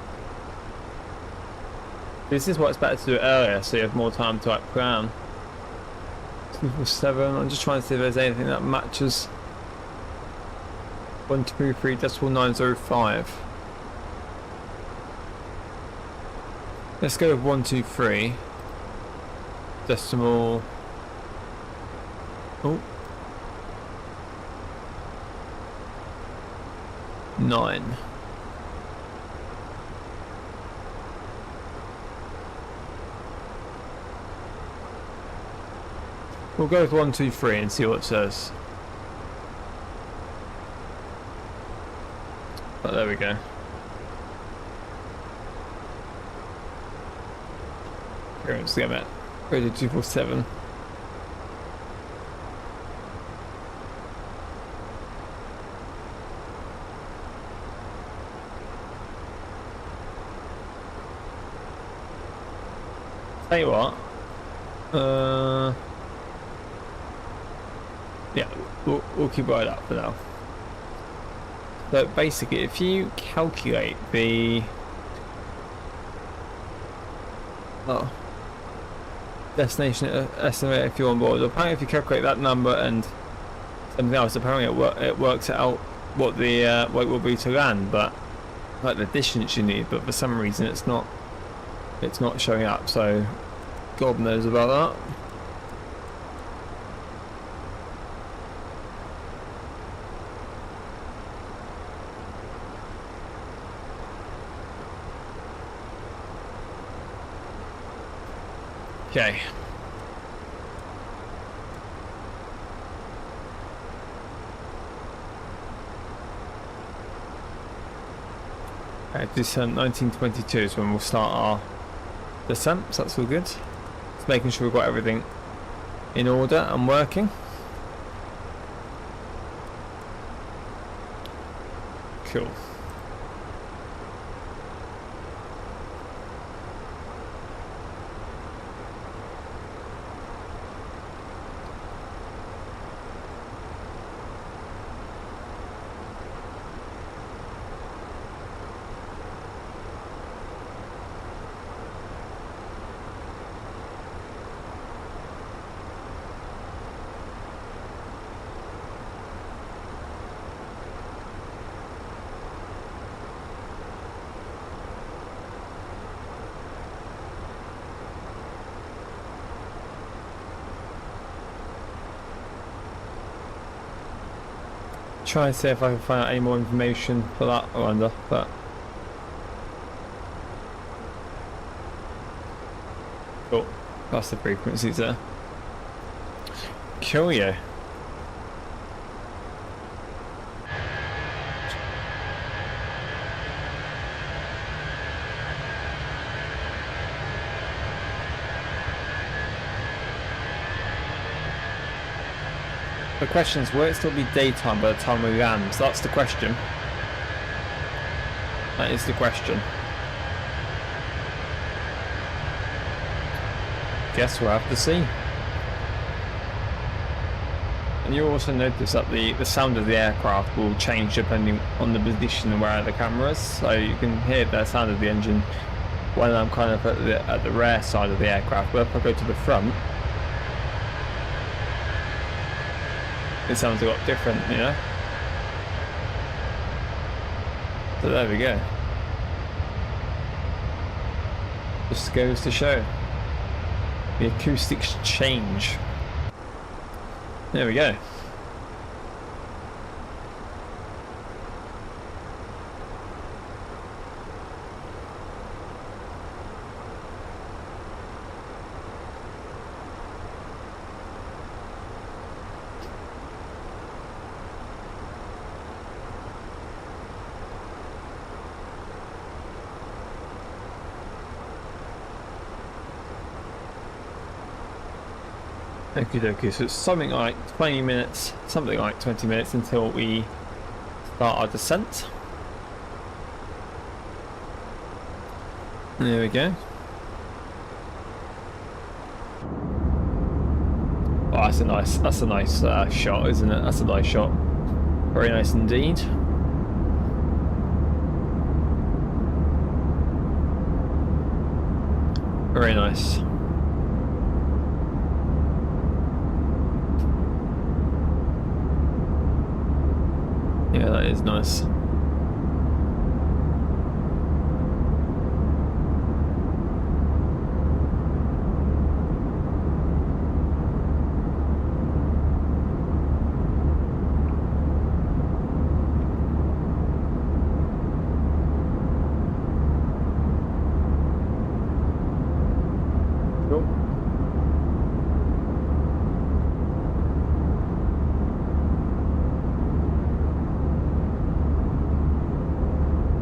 This is what's better to do earlier, so you have more time to like plan. 247. I'm just trying to see if there's anything that matches. 123.905. Let's go with 123. Decimal. Oh. 9. We'll go with 123 and see what it says. Oh, there we go. Clearance limit. Radio 247. Tell you what. Yeah, we'll keep right up for now. So basically, if you calculate the destination estimate if you're on board, apparently if you calculate that number and something else, apparently it works out what the weight will be to land, but like the distance you need. But for some reason, it's not it's not showing up, so God knows about that. Okay. Descent 1922 is when we'll start our descent, so that's all good. Just making sure we've got everything in order and working. Cool. Try and see if I can find out any more information for that or under, but cool. That's the frequencies there. Cool, yeah. The question is, will it still be daytime by the time we land? So that's the question. That is the question. Guess we'll have to see. And you'll also notice that the sound of the aircraft will change depending on the position and where the camera is. So you can hear the sound of the engine when I'm kind of at the rear side of the aircraft. But if I go to the front, it sounds a lot different, you know? So there we go. Just goes to show. The acoustics change. There we go. Okie dokie, so it's something like 20 minutes, something like 20 minutes until we start our descent. There we go. Oh, that's a nice shot, isn't it? That's a nice shot. Very nice indeed. Very nice. Yeah, that is nice. Cool.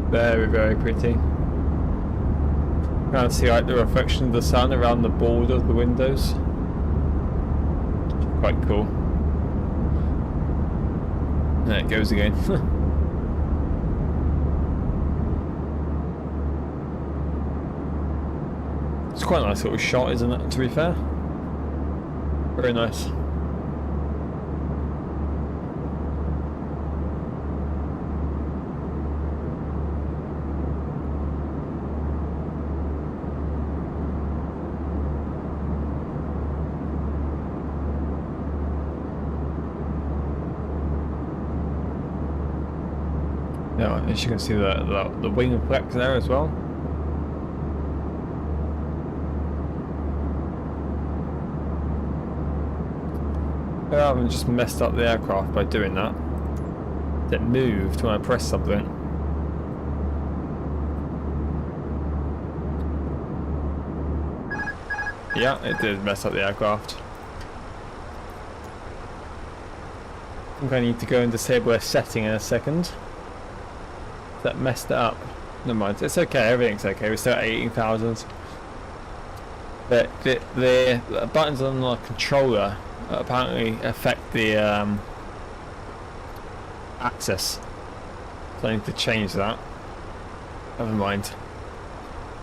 Very, very pretty. Can't see like the reflection of the sun around the border of the windows. Quite cool. There it goes again. It's quite a nice little shot, isn't it, to be fair? Very nice. Yeah, as you can see the wing flex there as well. I haven't just messed up the aircraft by doing that. It moved when I pressed something. Yeah, it did mess up the aircraft. I think I need to go and disable a setting in a second. That messed it up. Never mind, it's okay, everything's okay. We're still at 18,000. But the buttons on the controller apparently affect the access. So I need to change that. Never mind.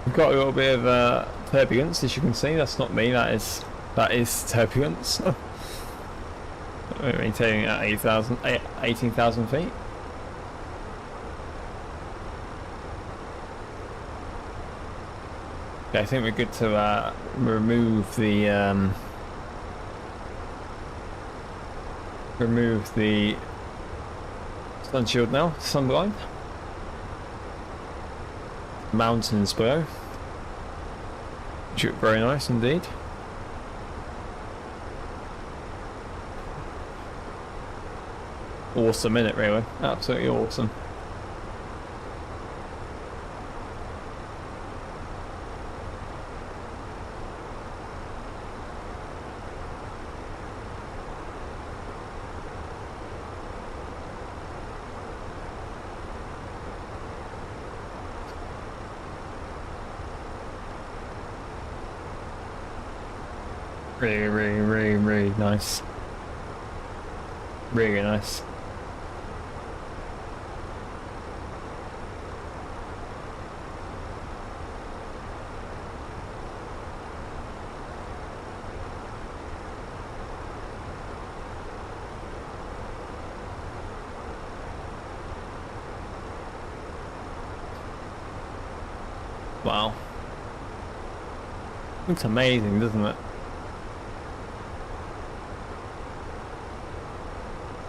We've got a little bit of turbulence, as you can see. That's not me, that is turbulence. We're maintaining at 18,000 feet. Okay, I think we're good to remove the sun shield now, sun blind. Mountains below, which look very nice indeed. Awesome, innit, really? Absolutely awesome. Really nice. Really nice. Wow. Looks amazing, doesn't it?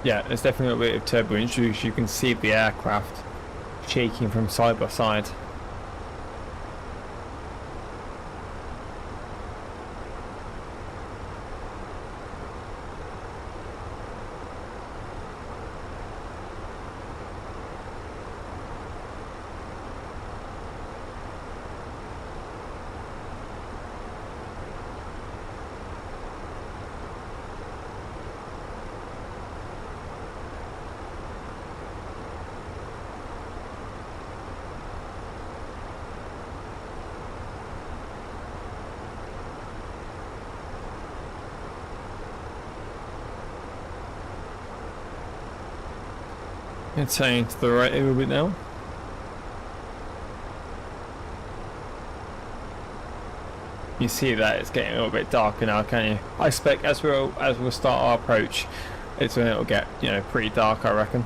Yeah, there's definitely a bit of turbulence. You can see the aircraft shaking from side by side. It's turning to the right a little bit now. You see that it's getting a little bit darker now, can you? I expect as we'll start our approach, it's when it'll get, you know, pretty dark, I reckon.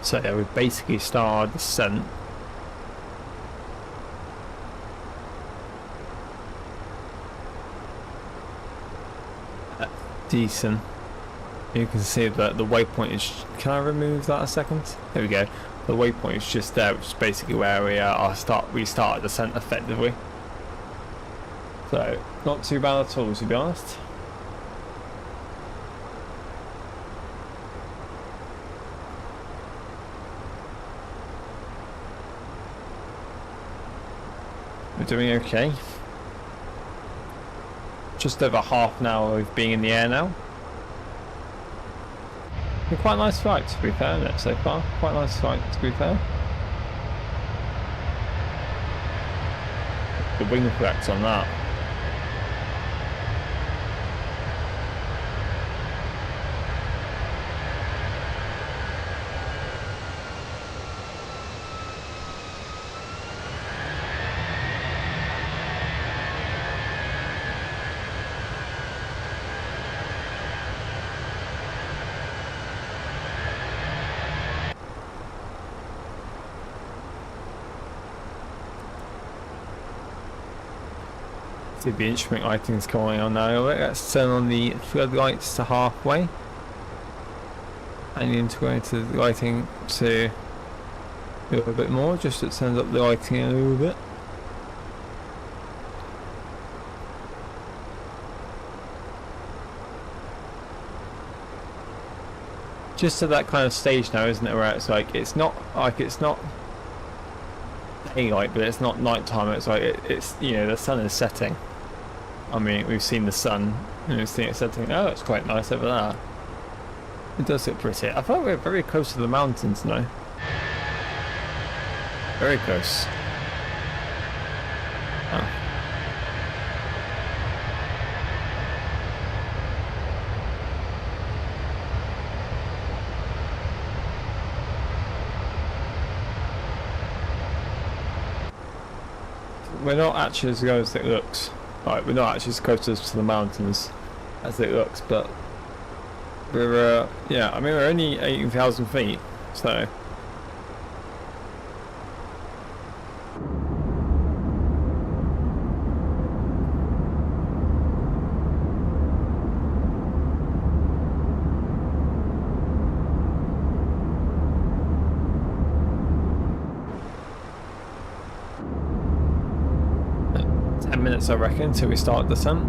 So yeah, we basically start our descent. Decent. You can see that the waypoint is. Can I remove that a second? There we go. The waypoint is just there, which is basically where we start our descent effectively. So not too bad at all, to be honest. We're doing okay. Just over half an hour of being in the air now. Been quite a nice flight, to be fair, isn't it, so far? Quite a nice flight, to be fair. The wing flex on that. See the instrument lighting's going on now. Let's turn on the floodlights to halfway. And the integrated lighting to a little bit more, just to turn up the lighting a little bit. Just to that kind of stage now, isn't it, where it's not daylight, but it's not nighttime. It's like it's you know, the sun is setting. I mean, we've seen the sun and we've seen it setting. Oh, it's quite nice over there. It does look pretty. I thought we were very close to the mountains now. Very close. Oh. We're not actually as close as it looks. Right, we're not actually as close to the mountains as it looks, but we're, yeah, I mean, we're only 18,000 feet, so. Minutes I reckon till we start descent.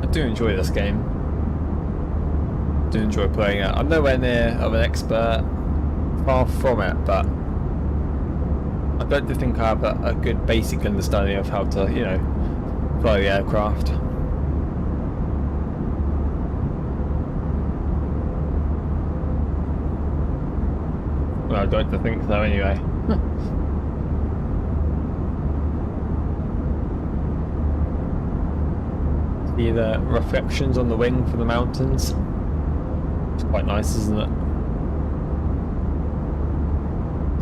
I do enjoy this game. I do enjoy playing it. I'm nowhere near of an expert, far from it, but I don't think I have a good basic understanding of how to, you know, fly the aircraft. Well, I don't think so anyway. See the reflections on the wing from the mountains. It's quite nice, isn't it?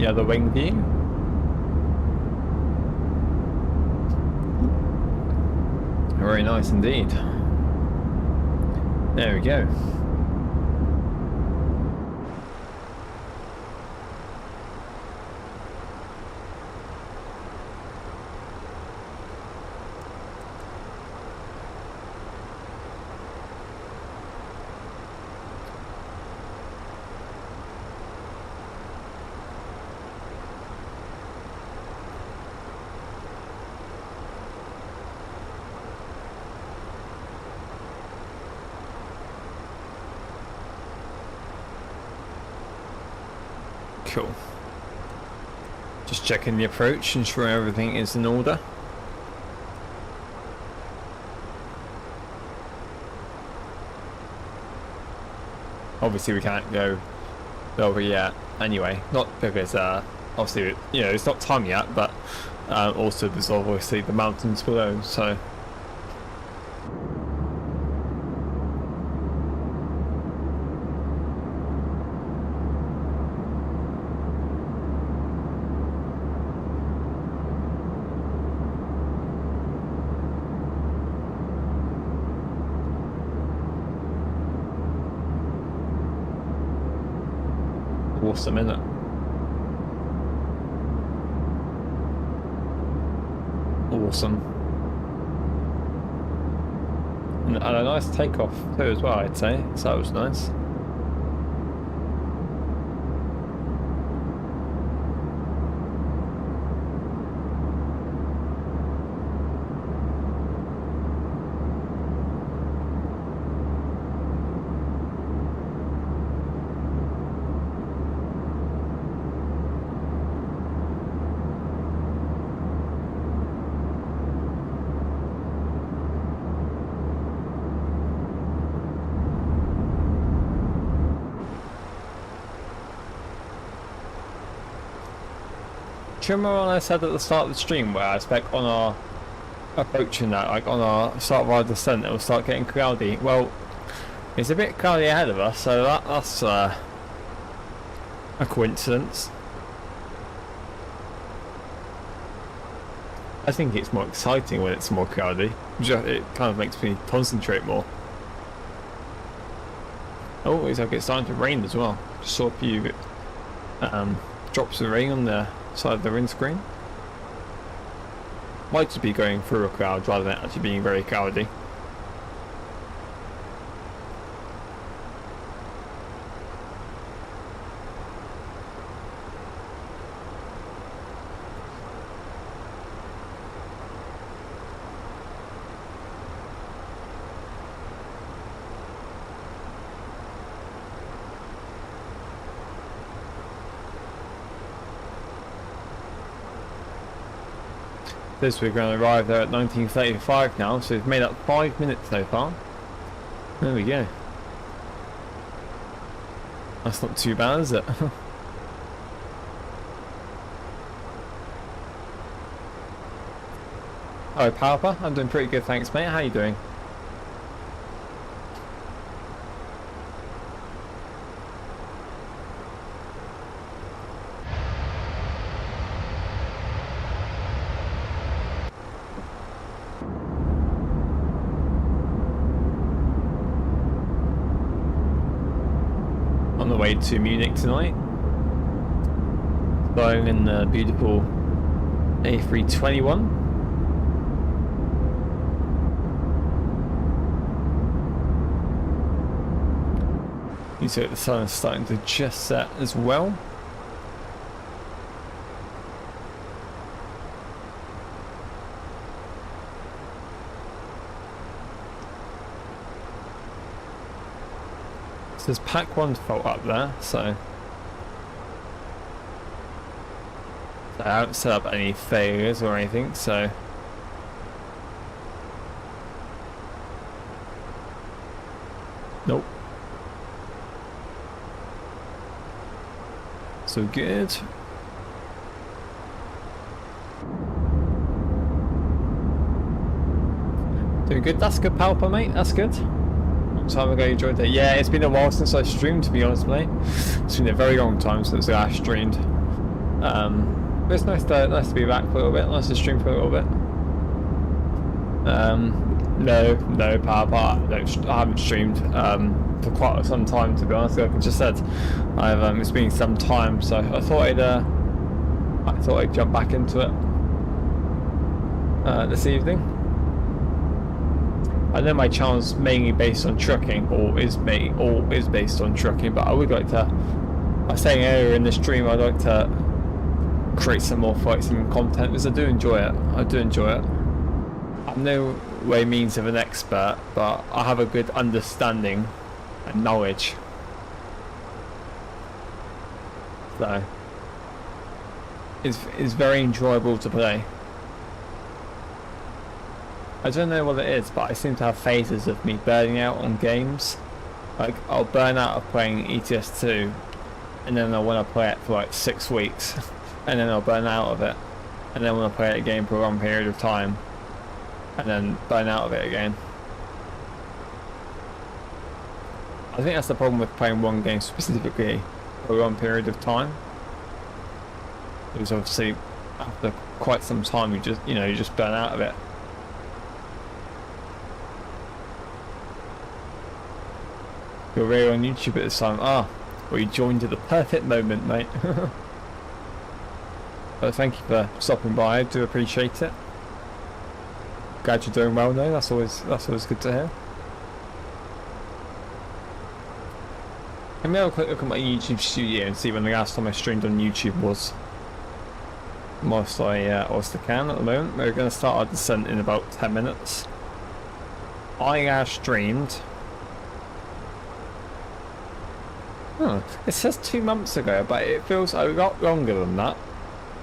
Yeah, the wing view. Very nice indeed. There we go. Cool. Just checking the approach, ensuring everything is in order. Obviously we can't go over yet anyway, not because obviously, you know, it's not time yet, but also there's obviously the mountains below, so awesome, isn't it? Awesome. And a nice takeoff too as well, I'd say, so that was nice. Do you remember when I said at the start of the stream where I expect on our approaching that, like on our start of our descent, it will start getting cloudy? Well, it's a bit cloudy ahead of us, so that's a coincidence. I think it's more exciting when it's more cloudy. It kind of makes me concentrate more. Oh, it looks like it's starting to rain as well. Just saw a few drops of rain on the side of the windscreen. Might just be going through a cloud rather than actually being very cloudy. This we're going to arrive there at 19:35 now, so we've made up 5 minutes so far. There we go. That's not too bad, is it? Hello, Power. I'm doing pretty good, thanks, mate. How you doing? On the way to Munich tonight, flying in the beautiful A321. You see the sun is starting to just set as well. There's pack 1 fault up there, so I haven't set up any failures or anything, so nope. So good. Doing good. That's good, Palpa, mate. That's good. Time ago you enjoyed it. Yeah, it's been a while since I streamed, to be honest, mate. It's been a very long time since I streamed. But it's nice to be back for a little bit. Nice to stream for a little bit. No, Power. I haven't streamed for quite some time, to be honest. Like I just said, it's been some time, so I thought I'd jump back into it this evening. I know my channel's mainly based on trucking, or is based on trucking, but I would like to. I was saying earlier in the stream, I'd like to create some more flight sim content because I do enjoy it. I'm no way means of an expert, but I have a good understanding and knowledge. So it's very enjoyable to play. I don't know what it is, but I seem to have phases of me burning out on games. Like, I'll burn out of playing ETS2, and then I want to play it for like 6 weeks, and then I'll burn out of it, and then I want to play it again for a long period of time, and then burn out of it again. I think that's the problem with playing one game specifically for a long period of time. Because obviously, after quite some time, you just burn out of it. You're really on YouTube at this time. Well, you joined at the perfect moment, mate. But thank you for stopping by. I do appreciate it. Glad you're doing well, though. That's always good to hear. Let me have a quick look at my YouTube studio and see when the last time I streamed on YouTube was. Whilst I can at the moment. We're going to start our descent in about 10 minutes. I last streamed. It says 2 months ago, but it feels a lot longer than that.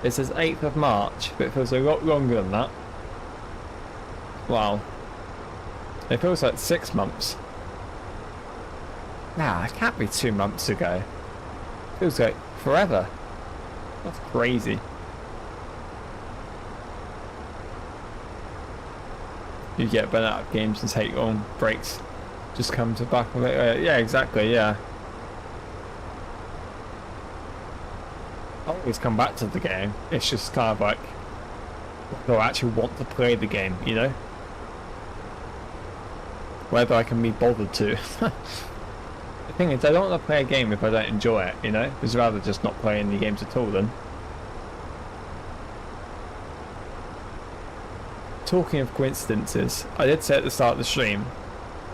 It says 8th of March, but it feels a lot longer than that. Wow. It feels like 6 months. Nah, it can't be 2 months ago. It feels like forever. That's crazy. You get burnt out of games and take long breaks. Just come to back with it. Yeah, exactly, yeah. I always come back to the game. It's just kind of like whether I actually want to play the game, you know? Whether I can be bothered to. The thing is, I don't want to play a game if I don't enjoy it, you know? It's rather just not play any games at all then. Talking of coincidences, I did say at the start of the stream,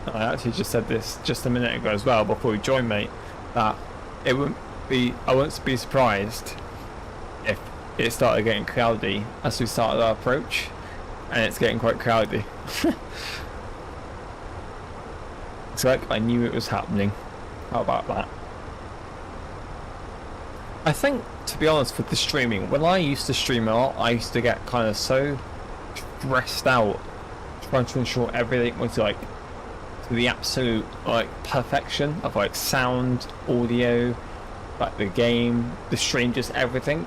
and I actually just said this just a minute ago as well before we joined, mate, that I wouldn't be surprised if it started getting cloudy as we started our approach, and it's getting quite cloudy. It's like I knew it was happening. How about that? I think, to be honest, with the streaming, when I used to stream a lot, I used to get kind of so stressed out trying to ensure everything was like to the absolute like perfection of like sound, audio, like the game, the stream, just everything.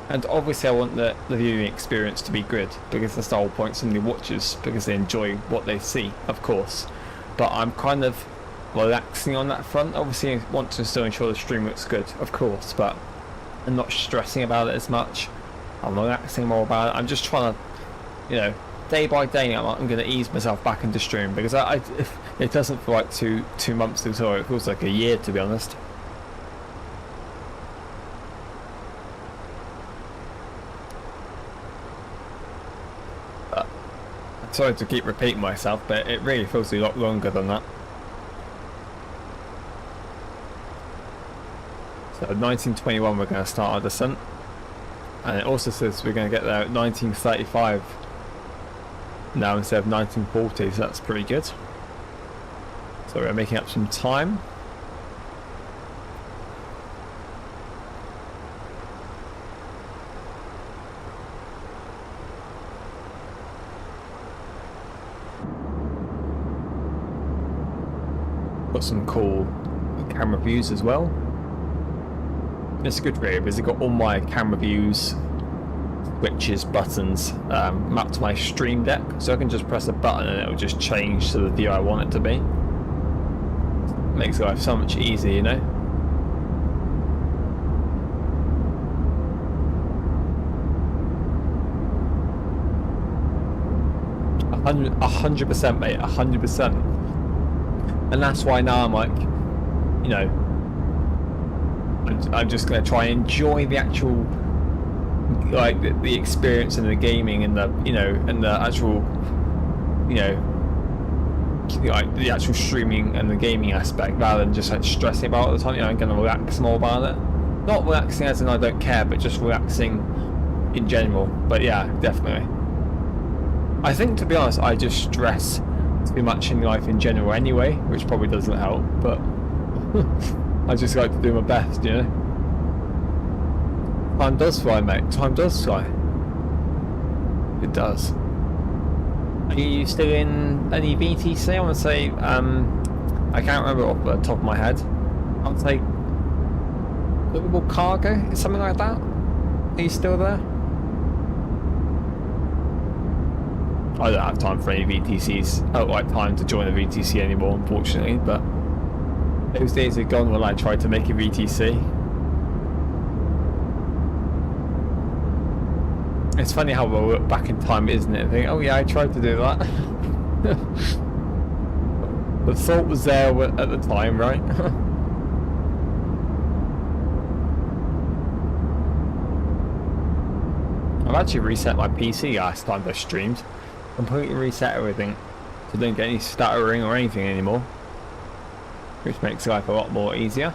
And obviously I want the viewing experience to be good, because that's the whole point. Somebody watches because they enjoy what they see, of course. But I'm kind of relaxing on that front. Obviously I want to still ensure the stream looks good, of course, but I'm not stressing about it as much. I'm relaxing more about it. I'm just trying to, you know, day by day I'm going to ease myself back into stream, because if it doesn't feel like two months until it feels like a year, to be honest. But I'm sorry to keep repeating myself, but it really feels a lot longer than that. So 1921 we're going to start our descent, and it also says we're going to get there at 1935 now instead of 1940, so that's pretty good. So we're making up some time. Got some cool camera views as well. It's good really, because I've got all my camera views, switches, buttons mapped to my stream deck, so I can just press a button and it'll just change to the view I want it to be. Makes life so much easier, you know. A 100%, mate, 100%. And that's why now I'm like, you know, I'm just going to try and enjoy the actual, like, the experience and the gaming and the, you know, and the actual, you know, like the actual streaming and the gaming aspect, rather than just like stressing about it all the time. You know, I'm going to relax more about it. Not relaxing as in I don't care, but just relaxing in general. But yeah, definitely. I think, to be honest, I just stress too much in life in general anyway, which probably doesn't help, but I just like to do my best, you know. Time does fly, mate. Time does fly. It does. Are you still in any VTC? I want to say, I can't remember off the top of my head. I would say Global Cargo, something like that. Are you still there? I don't have time for any VTCs. I don't like time to join a VTC anymore, unfortunately, but those days are gone when I tried to make a VTC. It's funny how we'll look back in time, isn't it? And think, oh yeah, I tried to do that. The thought was there at the time, right? I've actually reset my PC last time I streamed. Completely reset everything, so I don't get any stuttering or anything anymore, which makes life a lot more easier.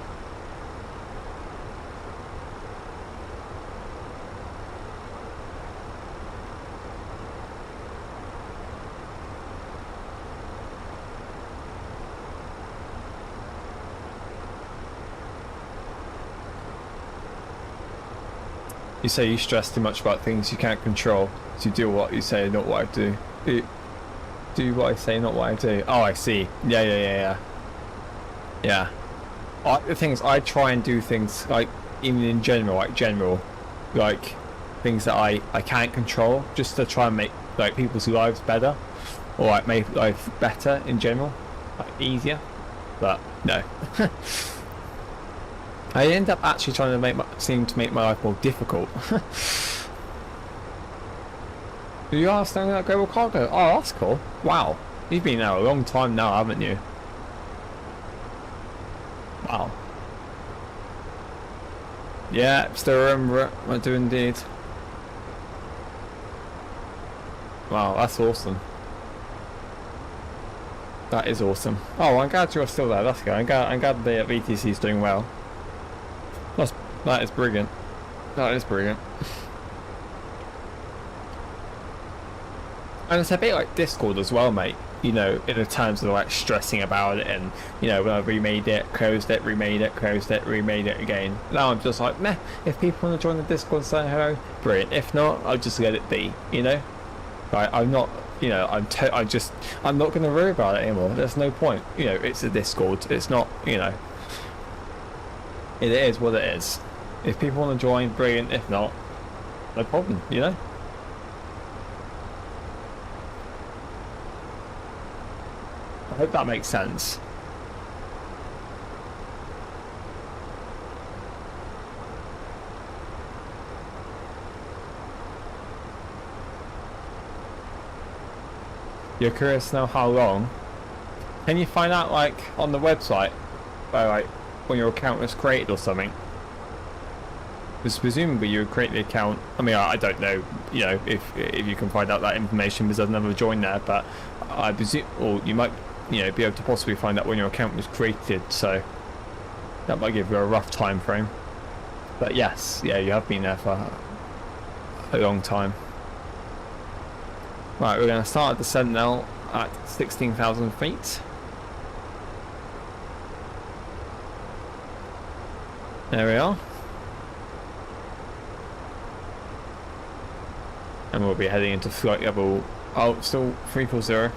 You say you stress too much about things you can't control, so you do what you say, not what I do. Do what I say, not what I do. Oh, I see. Yeah. The thing is, I try and do things, like, even in general, like things that I can't control, just to try and make, like, people's lives better, or like make life better in general, like easier. But no. I end up actually trying to seem to make my life more difficult. You are staying at Global Cargo? Oh, that's cool. Wow. You've been there a long time now, haven't you? Wow. Yeah, still remember it. I do indeed. Wow, that's awesome. That is awesome. Oh, I'm glad you're still there. That's good. I'm glad the VTC is doing well. That is brilliant. That is brilliant. And it's a bit like Discord as well, mate. You know, in the terms of like stressing about it, and you know, when I remade it, closed it, remade it, closed it, remade it again. Now I'm just like, meh. If people want to join the Discord and say hello, brilliant. If not, I'll just let it be. You know, right? I'm not. You know, I'm not going to worry about it anymore. There's no point. You know, it's a Discord. It's not. You know, it is what it is. If people want to join, brilliant. If not, no problem. You know. I hope that makes sense. You're curious to know how long? Can you find out, like, on the website, where, like, when your account was created or something? Because presumably you would create the account. I mean, I don't know, you know, if you can find out that information because I've never joined there, but I presume, or you might, you know, be able to possibly find out when your account was created, so that might give you a rough time frame. But yes, yeah, you have been there for a long time. Right, we're going to start a descent now at 16,000 feet. There we are. And we'll be heading into flight level, still 340.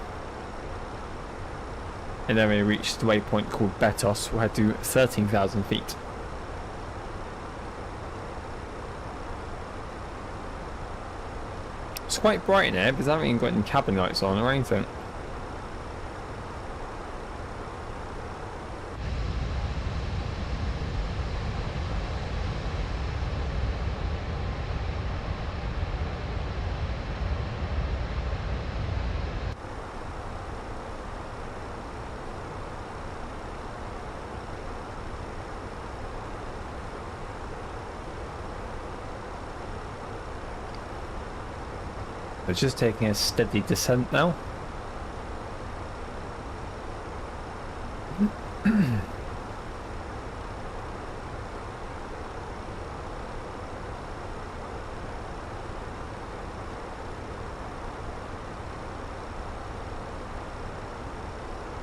And then we reach the waypoint called Betos. We'll head to 13,000 feet. It's quite bright in here because I haven't even got any cabin lights on or anything. We're just taking a steady descent now.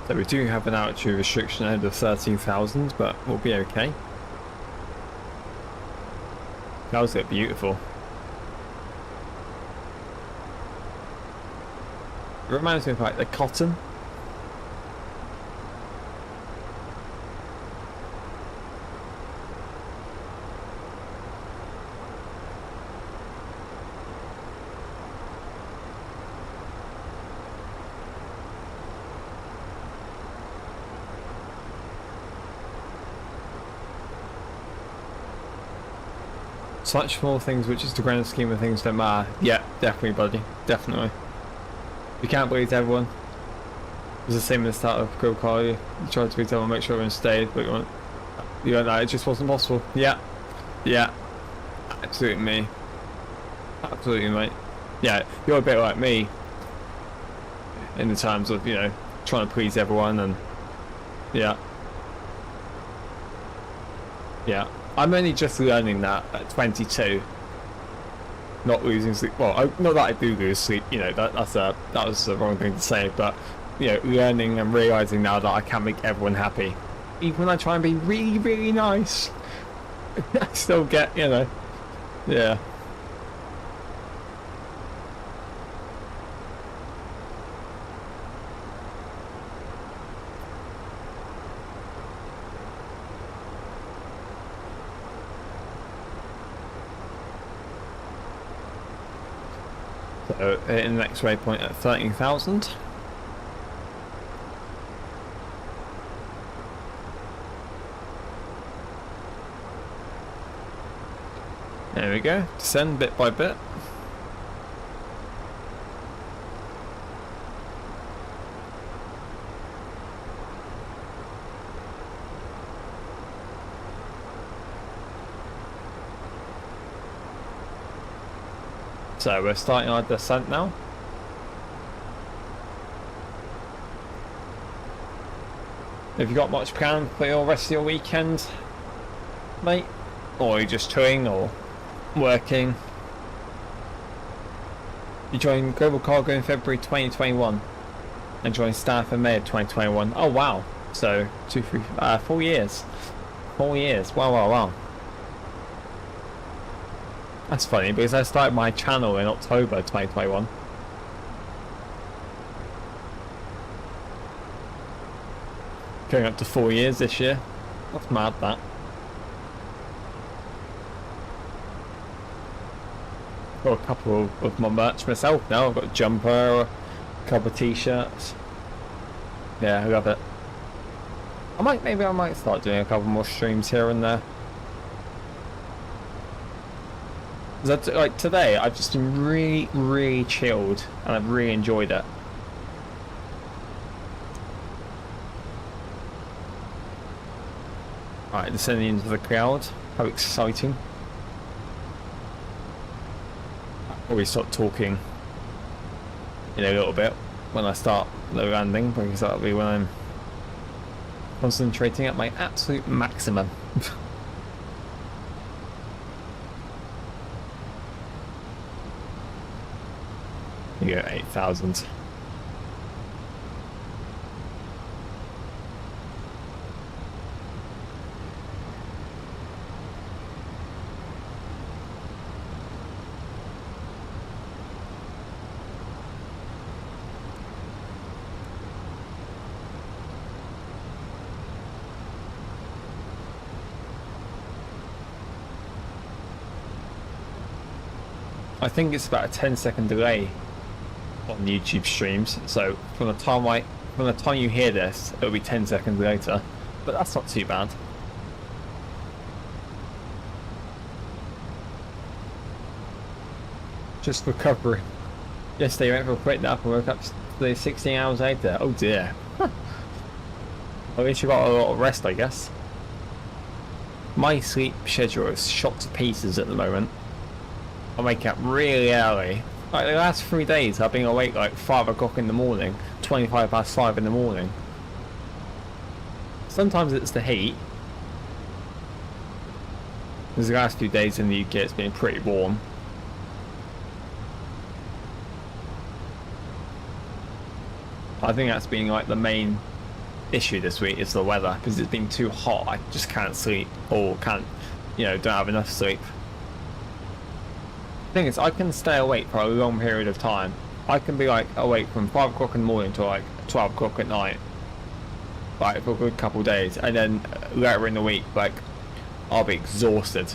So we do have an altitude restriction ahead of 13,000, but we'll be okay. That was beautiful. It reminds me of like the cotton. Such small things, which is the grand scheme of things don't matter. Yeah, definitely, buddy. Definitely. You can't please everyone. It was the same at the start of Go Car. You tried to please everyone, make sure everyone stayed, but you went that. It just wasn't possible. Yeah. Yeah. Absolutely me. Absolutely, mate. Yeah, you're a bit like me. In the terms of, you know, trying to please everyone and... Yeah. Yeah. I'm only just learning that at 22. Not losing sleep. Well, not that I do lose sleep. You know, that was the wrong thing to say. But you know, learning and realizing now that I can make everyone happy, even when I try and be really, really nice, I still get, you know, yeah. So in the next waypoint at 13,000. There we go, descend bit by bit. So we're starting our descent now. Have you got much planned for your rest of your weekend, mate? Or are you just chilling or working? You joined Global Cargo in February 2021 and joined staff in May of 2021. Oh wow. So 4 years. 4 years. Wow. That's funny because I started my channel in October 2021. Going up to 4 years this year. That's mad, that. Got a couple of my merch myself now. I've got a jumper, a couple of t-shirts. Yeah, I love it. Maybe I might start doing a couple more streams here and there. Like today, I've just been really chilled and I've really enjoyed it. Alright, descending into the cloud. How exciting. I'll probably stop talking in a little bit when I start the landing, because that'll be when I'm concentrating at my absolute maximum. You go 8,000. I think it's about a 10-second delay on YouTube streams, so from the time you hear this, it'll be 10 seconds later, but that's not too bad. Just recovering. Yesterday I went for a quick nap and woke up today 16 hours later. Oh dear. At least you got a lot of rest, I guess. My sleep schedule is shot to pieces at the moment. I wake up really early. Like the last 3 days I've been awake like 5 o'clock in the morning, 25 past 5 in the morning. Sometimes it's the heat. Because the last few days in the UK it's been pretty warm. I think that's been like the main issue this week is the weather, because it's been too hot. I just can't sleep, or can't, don't have enough sleep. The thing is, I can stay awake for a long period of time. I can be like awake from 5 o'clock in the morning to like 12 o'clock at night, like for a good couple of days, and then later in the week, like I'll be exhausted.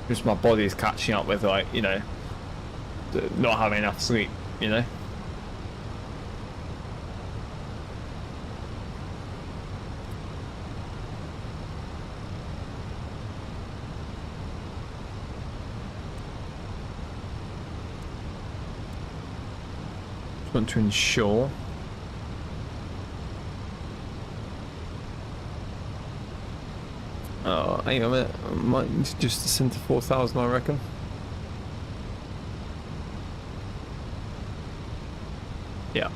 Just my body's catching up with like, not having enough sleep, Want to ensure hang on a minute, I might just descend to 4,000, I reckon. Yeah.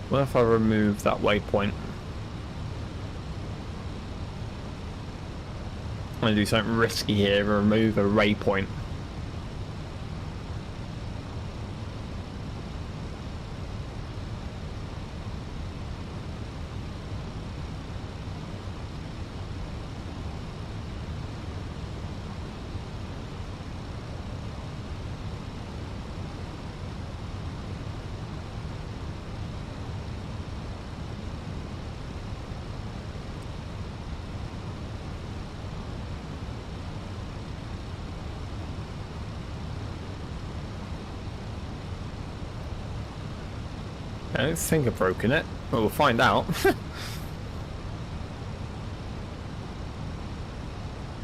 What if I remove that waypoint? I'm gonna do something risky here, remove a waypoint. I don't think I've broken it. Well, we'll find out.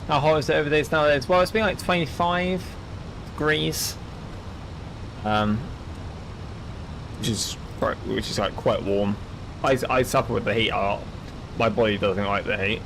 How hot is it over there nowadays? Well, it's been like 25 degrees, which is like quite warm. I suffer with the heat a lot. My body doesn't like the heat.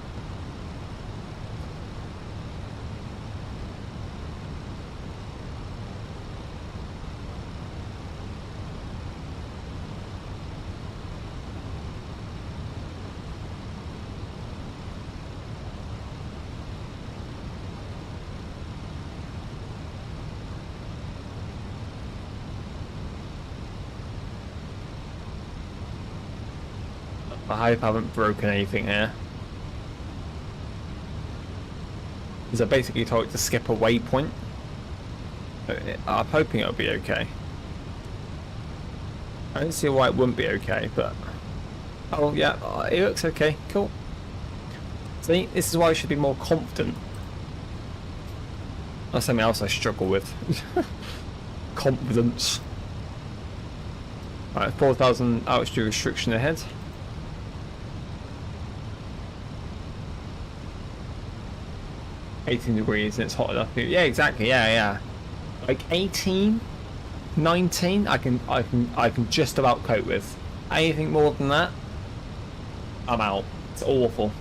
I hope I haven't broken anything here. Because I basically told it to skip a waypoint. I'm hoping it'll be okay. I don't see why it wouldn't be okay, but... Oh yeah, it looks okay, cool. See, this is why I should be more confident. That's something else I struggle with. Confidence. Alright, 4,000 altitude restriction ahead. $18 and it's hot enough. Yeah, exactly. Yeah. Like 18, 19, I can just about cope with. Anything more than that, I'm out. It's awful.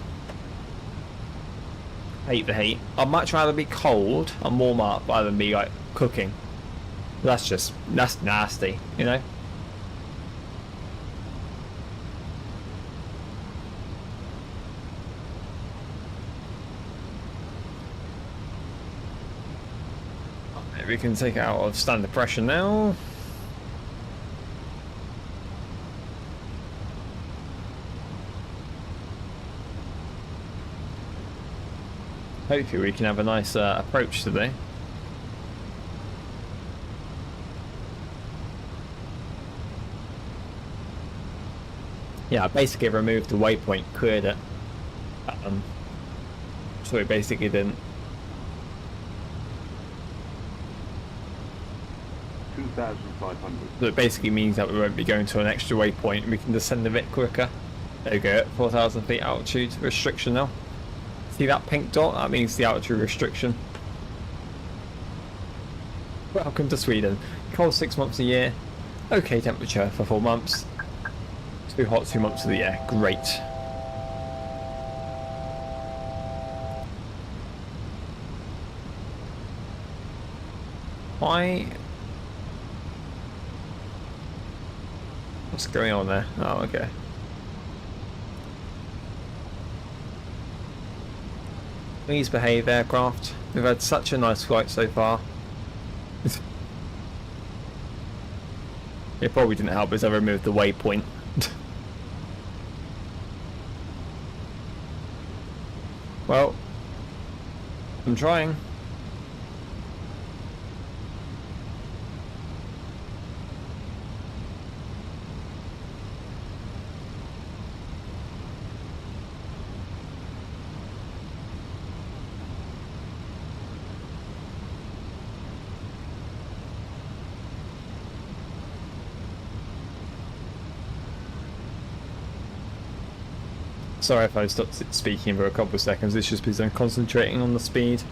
Hate the heat. I'd much rather be cold and warm up rather than be like cooking. That's nasty, you know. We can take it out of standard pressure now. Hopefully we can have a nice approach today. Yeah, I basically removed the waypoint, cleared it. So we basically didn't. 2,500. So it basically means that we won't be going to an extra waypoint and we can descend a bit quicker. There you go, 4,000 feet altitude restriction now. See that pink dot? That means the altitude restriction. Welcome to Sweden. Cold 6 months a year. Okay temperature for 4 months. Too hot 2 months of the year. Great. Why? What's going on there? Oh, okay. Please behave, aircraft. We've had such a nice flight so far. It probably didn't help as I removed the waypoint. Well, I'm trying. Sorry if I stopped speaking for a couple of seconds, it's just because I'm concentrating on the speed.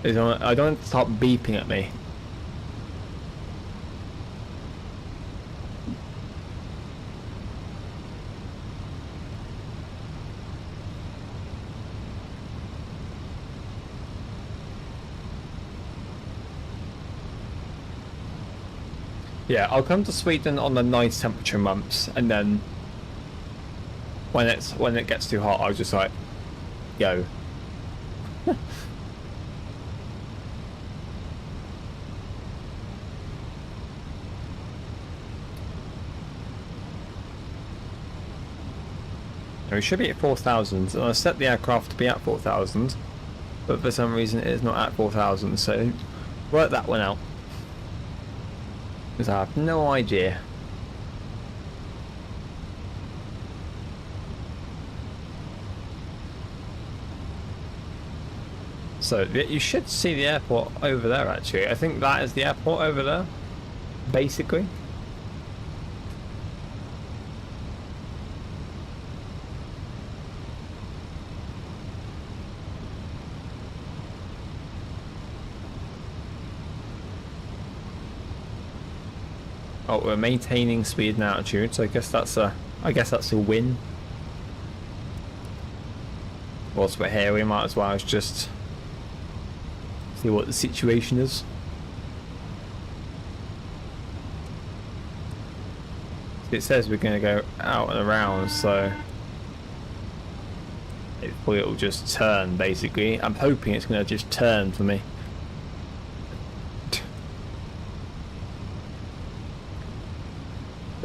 I don't want it to start beeping at me. Yeah, I'll come to Sweden on the nice temperature months, and then when it gets too hot, I'll just like go. We should be at 4,000, and I set the aircraft to be at 4,000, but for some reason it is not at 4,000, so work that one out. Because I have no idea. So you should see the airport over there actually. I think that is the airport over there, basically. Oh, we're maintaining speed and altitude, so I guess that's a win. Whilst we're here, we might as well just see what the situation is. It says we're going to go out and around, so it'll just turn basically. I'm hoping it's going to just turn for me.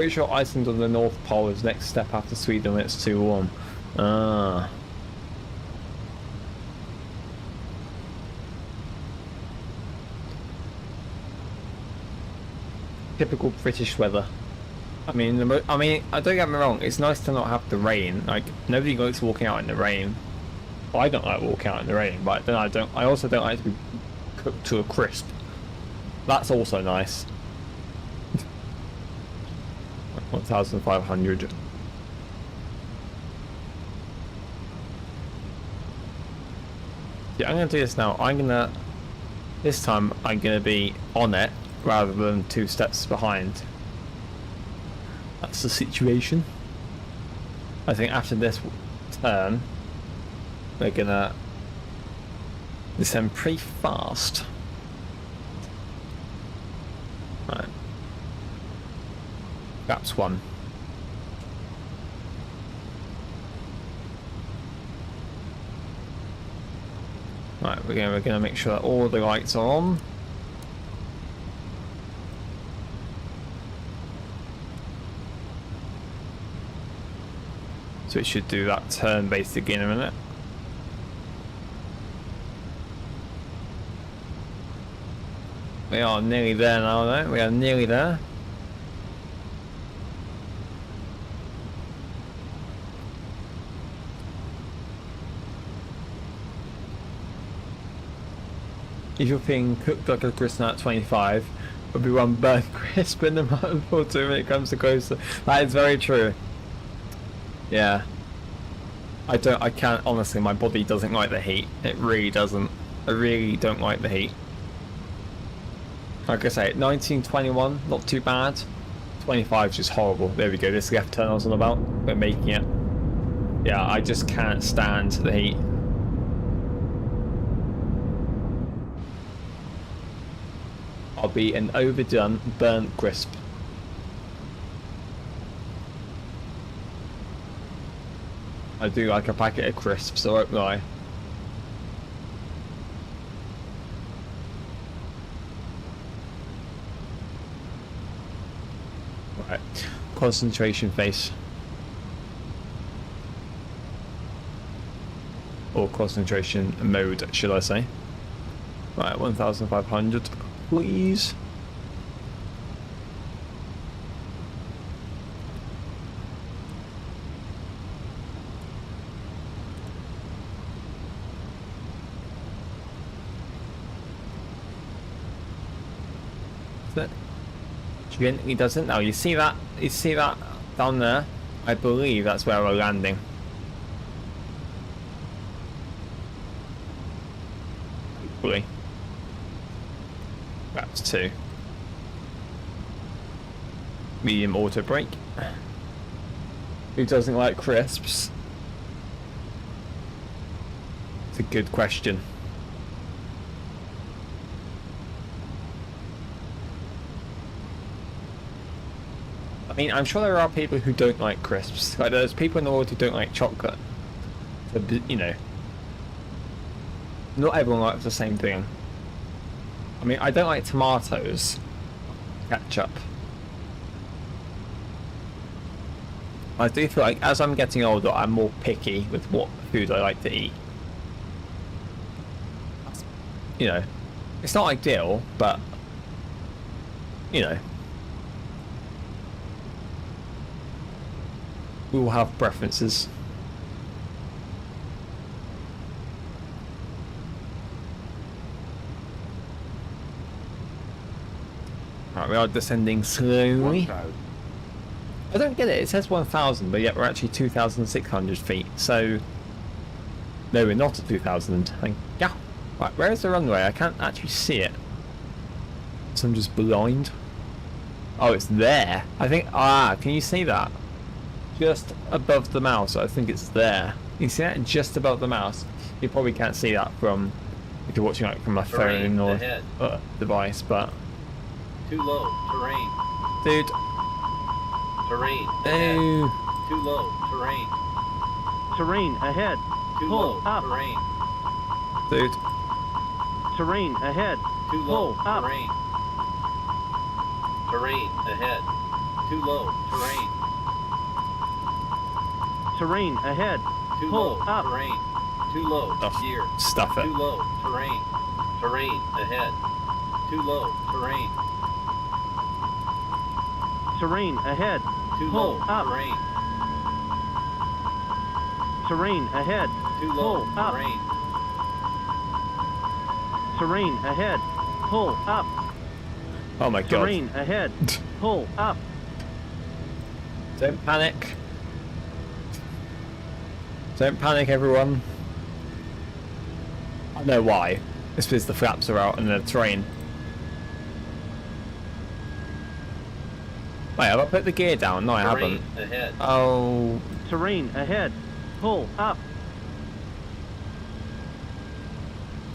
Pretty sure Iceland on the North Pole is next step after Sweden when it's too warm. Ah. Typical British weather. I mean, I don't get me wrong. It's nice to not have the rain. Like nobody likes walking out in the rain. Well, I don't like walking out in the rain, but then I also don't like to be cooked to a crisp. That's also nice. 1,500. Yeah, I'm gonna do this now. This time I'm gonna be on it rather than 2 steps behind. That's the situation. I think after this turn, we're gonna descend pretty fast. Right. That's 1. Right, we're gonna make sure that all the lights are on. So it should do that turn basically in a minute. We are nearly there now though, we are nearly there. If you're being cooked like a crisp at 25, there'll be one burnt crisp in the mouth or 2 when it comes to closer. That is very true. Yeah. I can't, honestly, my body doesn't like the heat. It really doesn't. I really don't like the heat. Like I say, 1921, not too bad. 25 is just horrible. There we go, this left turn I was on about. We're making it. Yeah, I just can't stand the heat. I'll be an overdone, burnt crisp. I do like a packet of crisps, I won't lie. Right, concentration face. Or concentration mode, should I say. Right, 1,500, please. That gently doesn't. Now you see that down there? I believe that's where we're landing. Hopefully. That's 2. Medium auto brake. Who doesn't like crisps? It's a good question. I mean, I'm sure there are people who don't like crisps. Like, there's people in the world who don't like chocolate. So, you know, not everyone likes the same thing. I mean, I don't like tomatoes. Ketchup. I do feel like as I'm getting older, I'm more picky with what food I like to eat. You know, it's not ideal, but, you know. We will have preferences. Right, we are descending slowly. 1,000. I don't get it. It says 1,000, but yet we're actually 2,600 feet. So, no, we're not at 2,000. Yeah. Right, where is the runway? I can't actually see it. So I'm just blind. Oh, it's there. I think. Ah, can you see that? Just above the mouse, I think it's there. You see that just above the mouse? You probably can't see that from if you're watching like from a phone or device, but too low terrain. Dude. Terrain. Oh. Too low terrain. Terrain ahead. Too Pull low up. terrain. Dude. Terrain ahead. Too low Pull up. terrain. Terrain ahead. Too low. Terrain. Terrain ahead. Too Pull low. up. Terrain. Too low. Oh, Gear. stuff it. Too low. Terrain. Terrain ahead. Too low. Terrain. Terrain ahead. Too Pull low. up. Terrain. Terrain ahead. Too low. Pull up. Terrain. Terrain ahead. Pull up. Oh my god. Terrain ahead. Pull up. Don't panic. Don't panic, everyone. I know why. It's because the flaps are out and the terrain. Wait, have I put the gear down? No, I Terrain haven't. ahead. Oh, Terrain ahead. Pull up.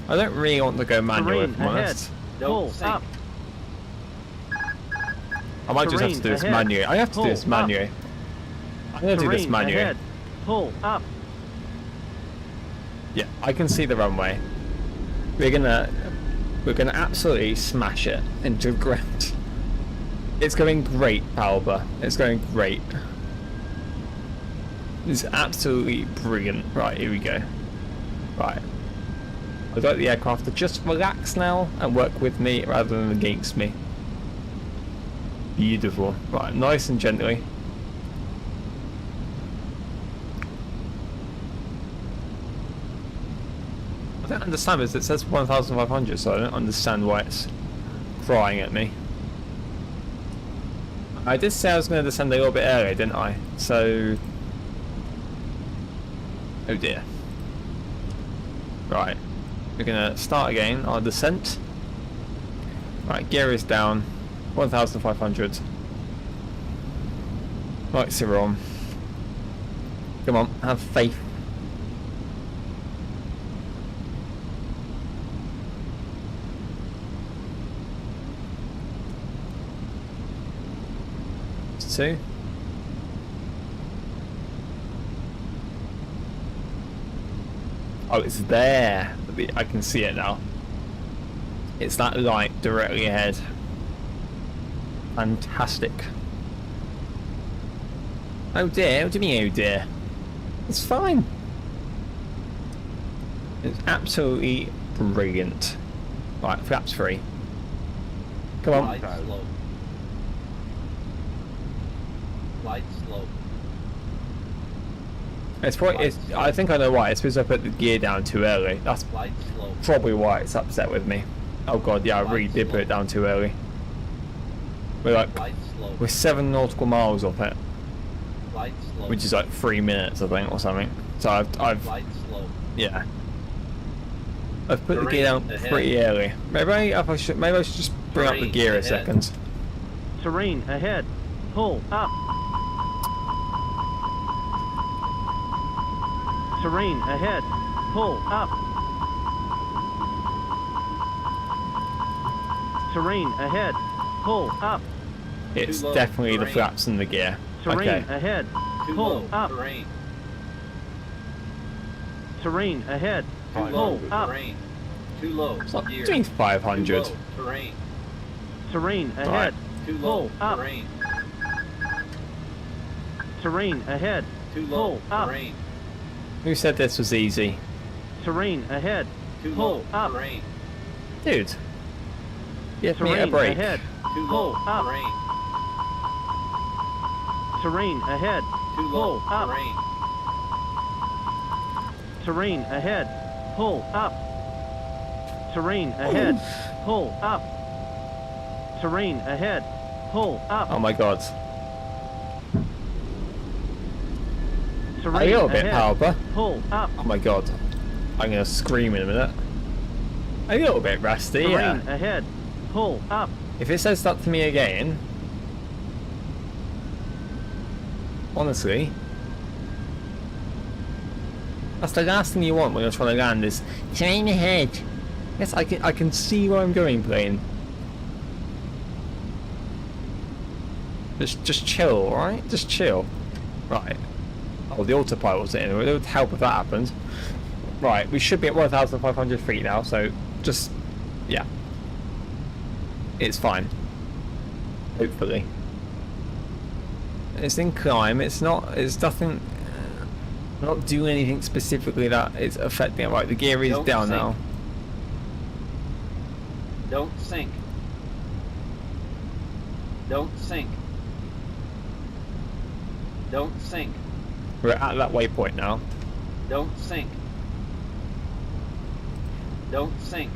I don't really want to go manual, Terrain if I'm ahead. honest. No Pull sink. up. I might just have to do this Terrain manually. I have to do ahead. this Pull up. manually. I'm going to do this Terrain manually. ahead. Pull up. Yeah, I can see the runway. We're gonna absolutely smash it into the ground. It's going great, Palba. It's going great. It's absolutely brilliant. Right, here we go. Right. I'd like the aircraft to just relax now and work with me rather than against me. Beautiful. Right, nice and gently. I don't understand this. It says 1,500, so I don't understand why it's crying at me. I did say I was going to descend a little bit earlier, didn't I? So... oh dear. Right. We're going to start again our descent. Right, gear is down. 1,500. Right, Cyril. Come on, have faith. Two. Oh, it's there. I can see it now. It's that light directly ahead. Fantastic. Oh dear, what do you mean oh dear? It's fine. It's absolutely brilliant. Right, flaps free. Come on. Light slow. Light slow. It's probably, I think I know why. It's because I put the gear down too early. That's Light slow. probably why it's upset with me. Oh god, yeah, I really did put it down too early. We're like, Light slow. we're 7 nautical miles off it, Light slow. which is like 3 minutes, I think, or something. So I've Light slow. yeah, I've put the Terrain gear down ahead. pretty early. Maybe I should just bring up the Terrain gear a ahead. second. Terrain ahead. Pull up. Terrain ahead. Pull up. Terrain ahead. Pull up. It's low, definitely the terrain. flaps and the gear. Terrain Okay. ahead. Too Pull low. up. Terrain. Terrain ahead. Too Pull low. up. Terrain. Too low. It's not Gear. doing Too 500. low. Terrain. Terrain ahead. Too low. Pull up. Terrain. Terrain ahead. Too low. Pull up. Terrain. Who said this was easy? Terrain ahead. Too Pull low. up. Terrain. Dude. Give me a Terrain break. ahead. Too Pull low. up. Terrain. Terrain ahead. Too low. Pull up. Terrain. Terrain ahead. Pull up. Terrain ahead. Pull up. Terrain ahead. Pull up. Oh my god. A Terrain little bit, ahead. Palpa. Pull up. Oh my god. I'm gonna scream in a minute. A little bit rusty, Terrain yeah. ahead. Pull up. If it says that to me again, honestly, that's the last thing you want when you're trying to land is terrain ahead. Yes, I can see where I'm going, plane. Just chill, alright? Just chill. Right. Oh, the autopilot's in. It would help if that happened. Right, we should be at 1,500 feet now, so just, yeah. It's fine. Hopefully. It's in climb. It's not. It's nothing. Not doing anything specifically that is affecting it. Right, the gear is Don't down sink. now. Don't sink. Don't sink. Don't sink. We're at that waypoint now. Don't sink. Don't sink.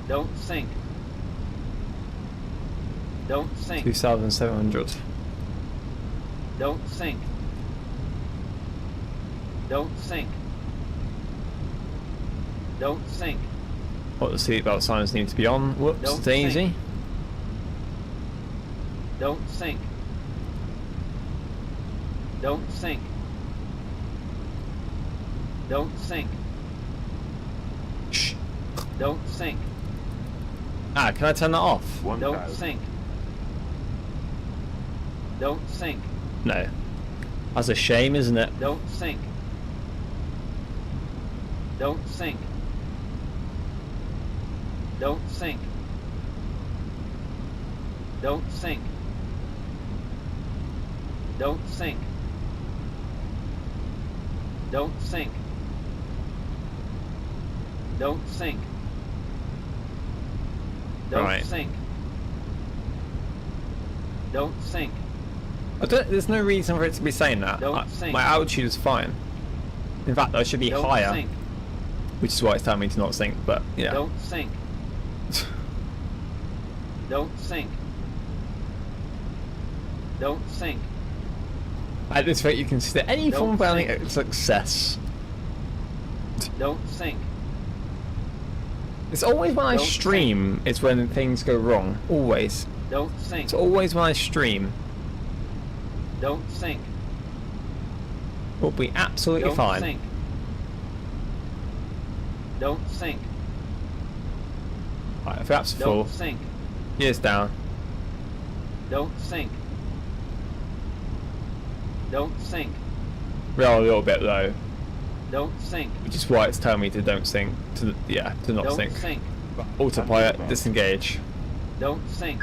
Don't sink. Don't sink. 2,700. Don't sink. Don't sink. Don't sink. What the seatbelt signs need to be on. Whoops, Don't daisy. sink. Don't sink. Don't sink. Don't sink. Shh. Don't sink. Ah, can I turn that off? 1,000. Don't sink. Don't sink. No. That's a shame, isn't it? Don't sink. Don't sink. Don't sink. Don't sink. Don't sink. Don't sink. Don't sink. Don't Right. sink. Don't sink. There's no reason for it to be saying that. Don't sink. My altitude is fine. In fact, I should be Don't higher, sink. which is why it's telling me to not sink. But yeah. Don't sink. Don't sink. Don't sink. At this rate, you consider any form of Don't landing sink. a success. Don't sink. It's always when I Don't stream, it's when things go wrong. Always. Don't sink. It's always when I stream. Don't sink. We'll be absolutely Don't fine. sink. Don't sink. Right, flaps are full. Don't sink. Gears down. Don't sink. Don't sink. We are a little bit low, Don't sink. which is why it's telling me to don't sink. To not Don't sink. sink. Autopilot, disengage. Don't sink.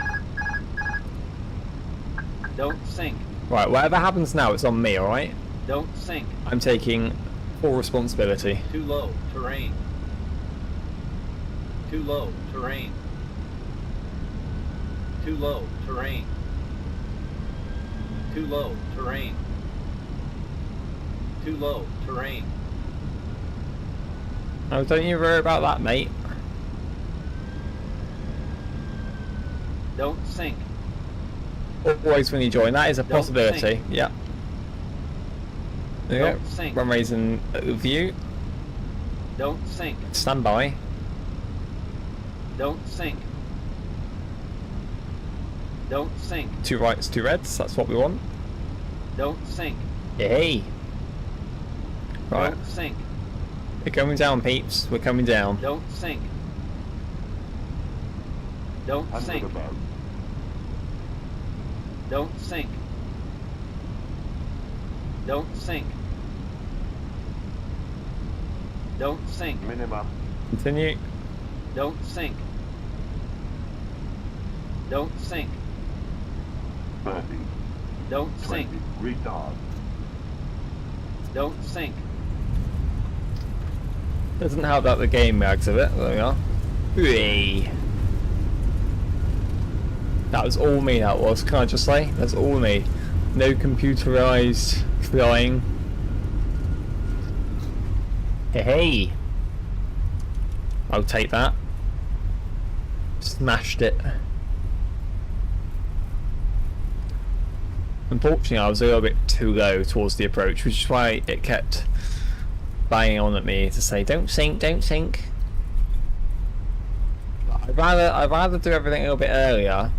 Don't sink. Right, whatever happens now, it's on me, alright? Don't sink. I'm taking full responsibility. Too low. Terrain. Too low. Terrain. Too low. Terrain. Too low. Terrain. Too low. Terrain. Oh, don't you worry about that, mate. Don't sink. Always when you join, that is a Don't possibility. sink. Yeah. There you Don't go. sink. Run raising view. Don't sink. Stand by. Don't sink. Don't sink. 2 rights, 2 reds. That's what we want. Don't sink. Hey. Right. Don't sink. We're coming down, peeps. We're coming down. Don't sink. Don't 100 sink. above. Don't sink. Don't sink. Don't sink. Minimum. Continue. Don't sink. Don't sink. 30. Don't 20. sink. Retard. Don't sink. Doesn't help that the game mags of it. There we are. Whee. That was all me, that was. Can I just say? That's all me. No computerized flying. Hey. I'll take that. Smashed it. Unfortunately, I was a little bit too low towards the approach, which is why it kept banging on at me to say, "Don't sink, don't sink." I'd rather do everything a little bit earlier.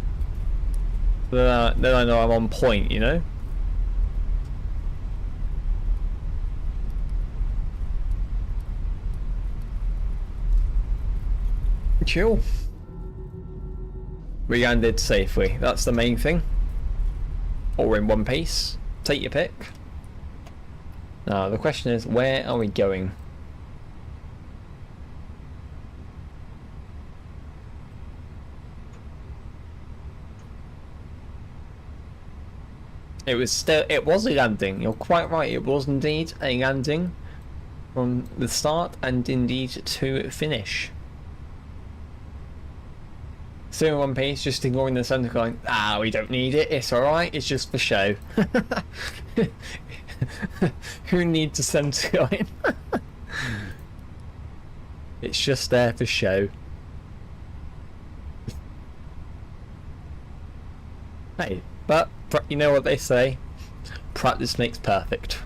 Then I know I'm on point, you know. Chill. We landed safely. That's the main thing. Or in one piece. Take your pick. Now the question is, where are we going? It was a landing. You're quite right. It was indeed a landing from the start and indeed to finish. So One Piece just ignoring the center going, we don't need it. It's alright. It's just for show. Who needs a center line? It's just there for show. Hey, but you know what they say? Practice makes perfect.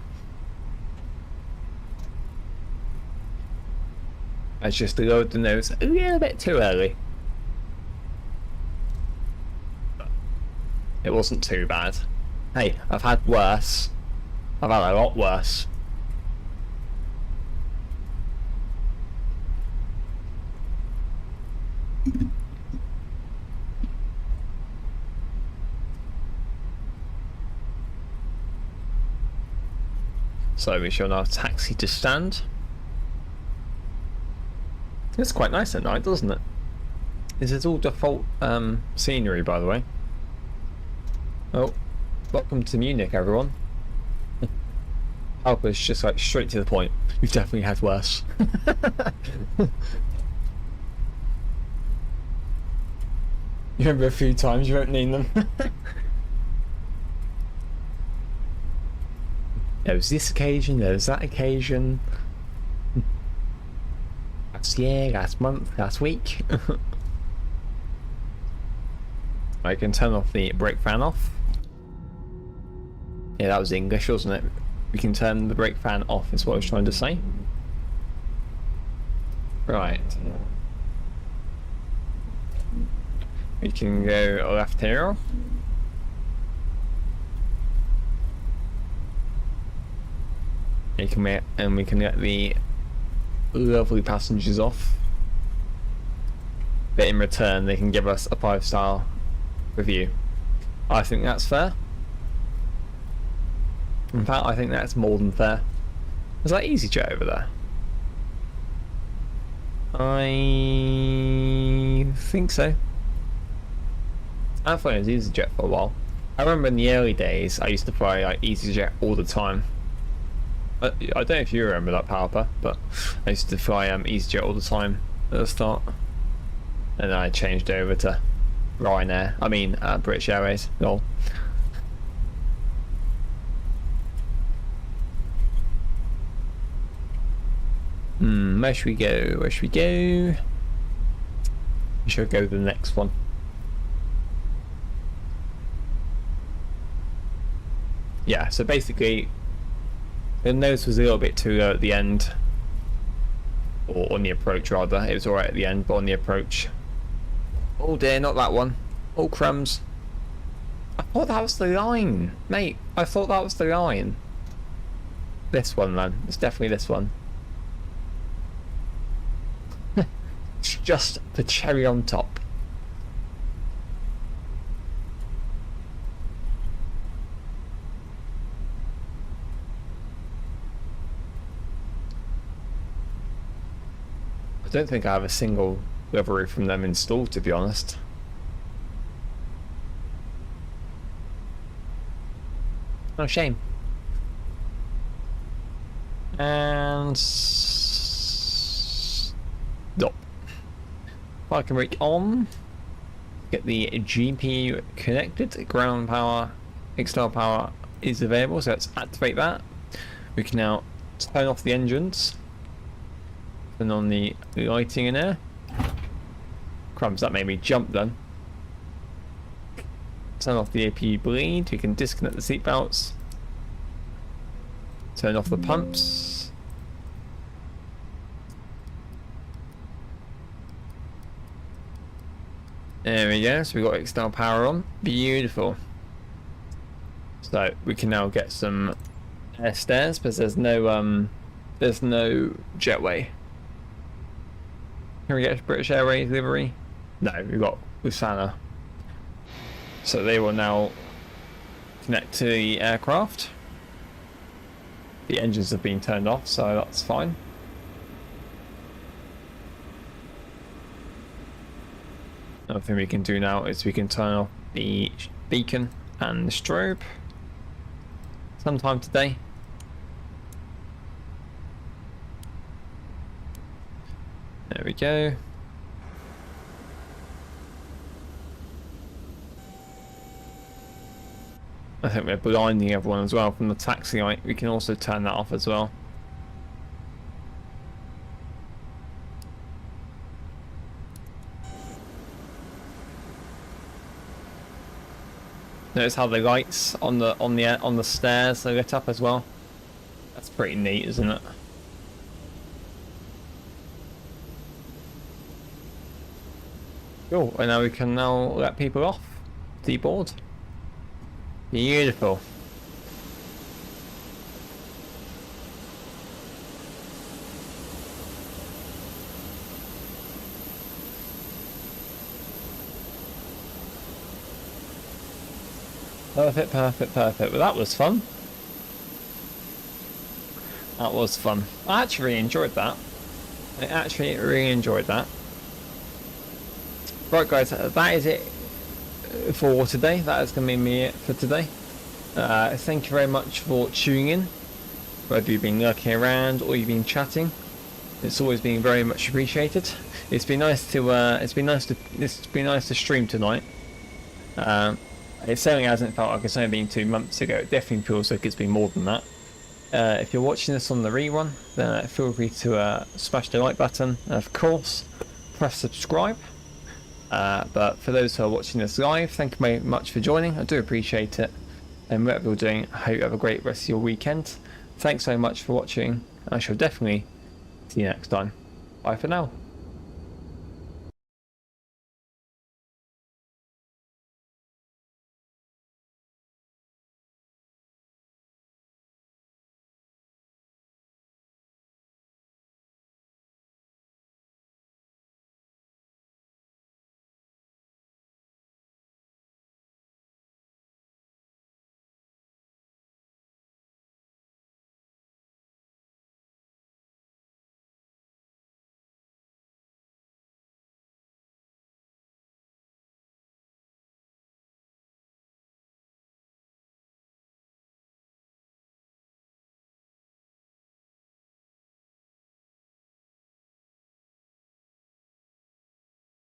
I just lowered the nose a little bit too early. It wasn't too bad. Hey, I've had worse. I've had a lot worse. So we shall now taxi to stand. It's quite nice at night, doesn't it? This is all default scenery, by the way. Oh, welcome to Munich, everyone. Alpa's just like straight to the point. You've definitely had worse. You remember a few times you won't name them. There was this occasion, there was that occasion. Last year, last month, last week. I can turn off the brake fan off. Yeah, that was English, wasn't it? We can turn the brake fan off, is what I was trying to say. Right. We can go left here. And we can get the lovely passengers off. But in return, they can give us a 5-star review. I think that's fair. In fact, I think that's more than fair. Is that EasyJet over there? I think so. I've flown as EasyJet for a while. I remember in the early days, I used to fly like EasyJet all the time. I don't know if you remember that, Palpa, but I used to fly EasyJet all the time at the start. And then I changed over to Ryanair. I mean, British Airways. Lol. Where should we go? Where should we go? We should go to the next one. Yeah, so basically the nose was a little bit too low at the end, or on the approach rather. It was alright at the end, but on the approach, oh dear, not that one. Oh crumbs. I thought that was the line, mate. I thought that was the line. This one, man. It's definitely this one. It's just the cherry on top. I don't think I have a single livery from them installed, to be honest. Oh, shame. And stop. I can reach on. Get the GPU connected. Ground power, external power is available, so let's activate that. We can now turn off the engines. Turn on the lighting in there. Crumbs, that made me jump then. Turn off the APU bleed. We can disconnect the seat belts. Turn off the pumps. There we go, so we've got external power on. Beautiful. So we can now get some air stairs, because there's no jetway. Can we get a British Airways livery? No, we've got Usana. So they will now connect to the aircraft. The engines have been turned off, so that's fine. Another thing we can do now is we can turn off the beacon and the strobe. sometime today. There we go. I think we're blinding everyone as well from the taxi light. We can also turn that off as well. Notice how the lights on the stairs are lit up as well. That's pretty neat, isn't it? Cool. And now we can let people off. Deboard. Beautiful. Perfect, perfect, perfect. Well, that was fun. That was fun. I actually really enjoyed that. I actually really enjoyed that. Right, guys, that is it for today. That is going to be it for today. Thank you very much for tuning in. Whether you've been lurking around or you've been chatting, it's always been very much appreciated. It's been nice to stream tonight. It certainly hasn't felt like it's only been 2 months ago. It definitely feels like it's been more than that. If you're watching this on the rerun, then feel free to smash the like button. And of course, press subscribe. But for those who are watching this live, thank you very much for joining. I do appreciate it. And whatever you're doing, I hope you have a great rest of your weekend. Thanks so much for watching. I shall definitely see you next time. Bye for now.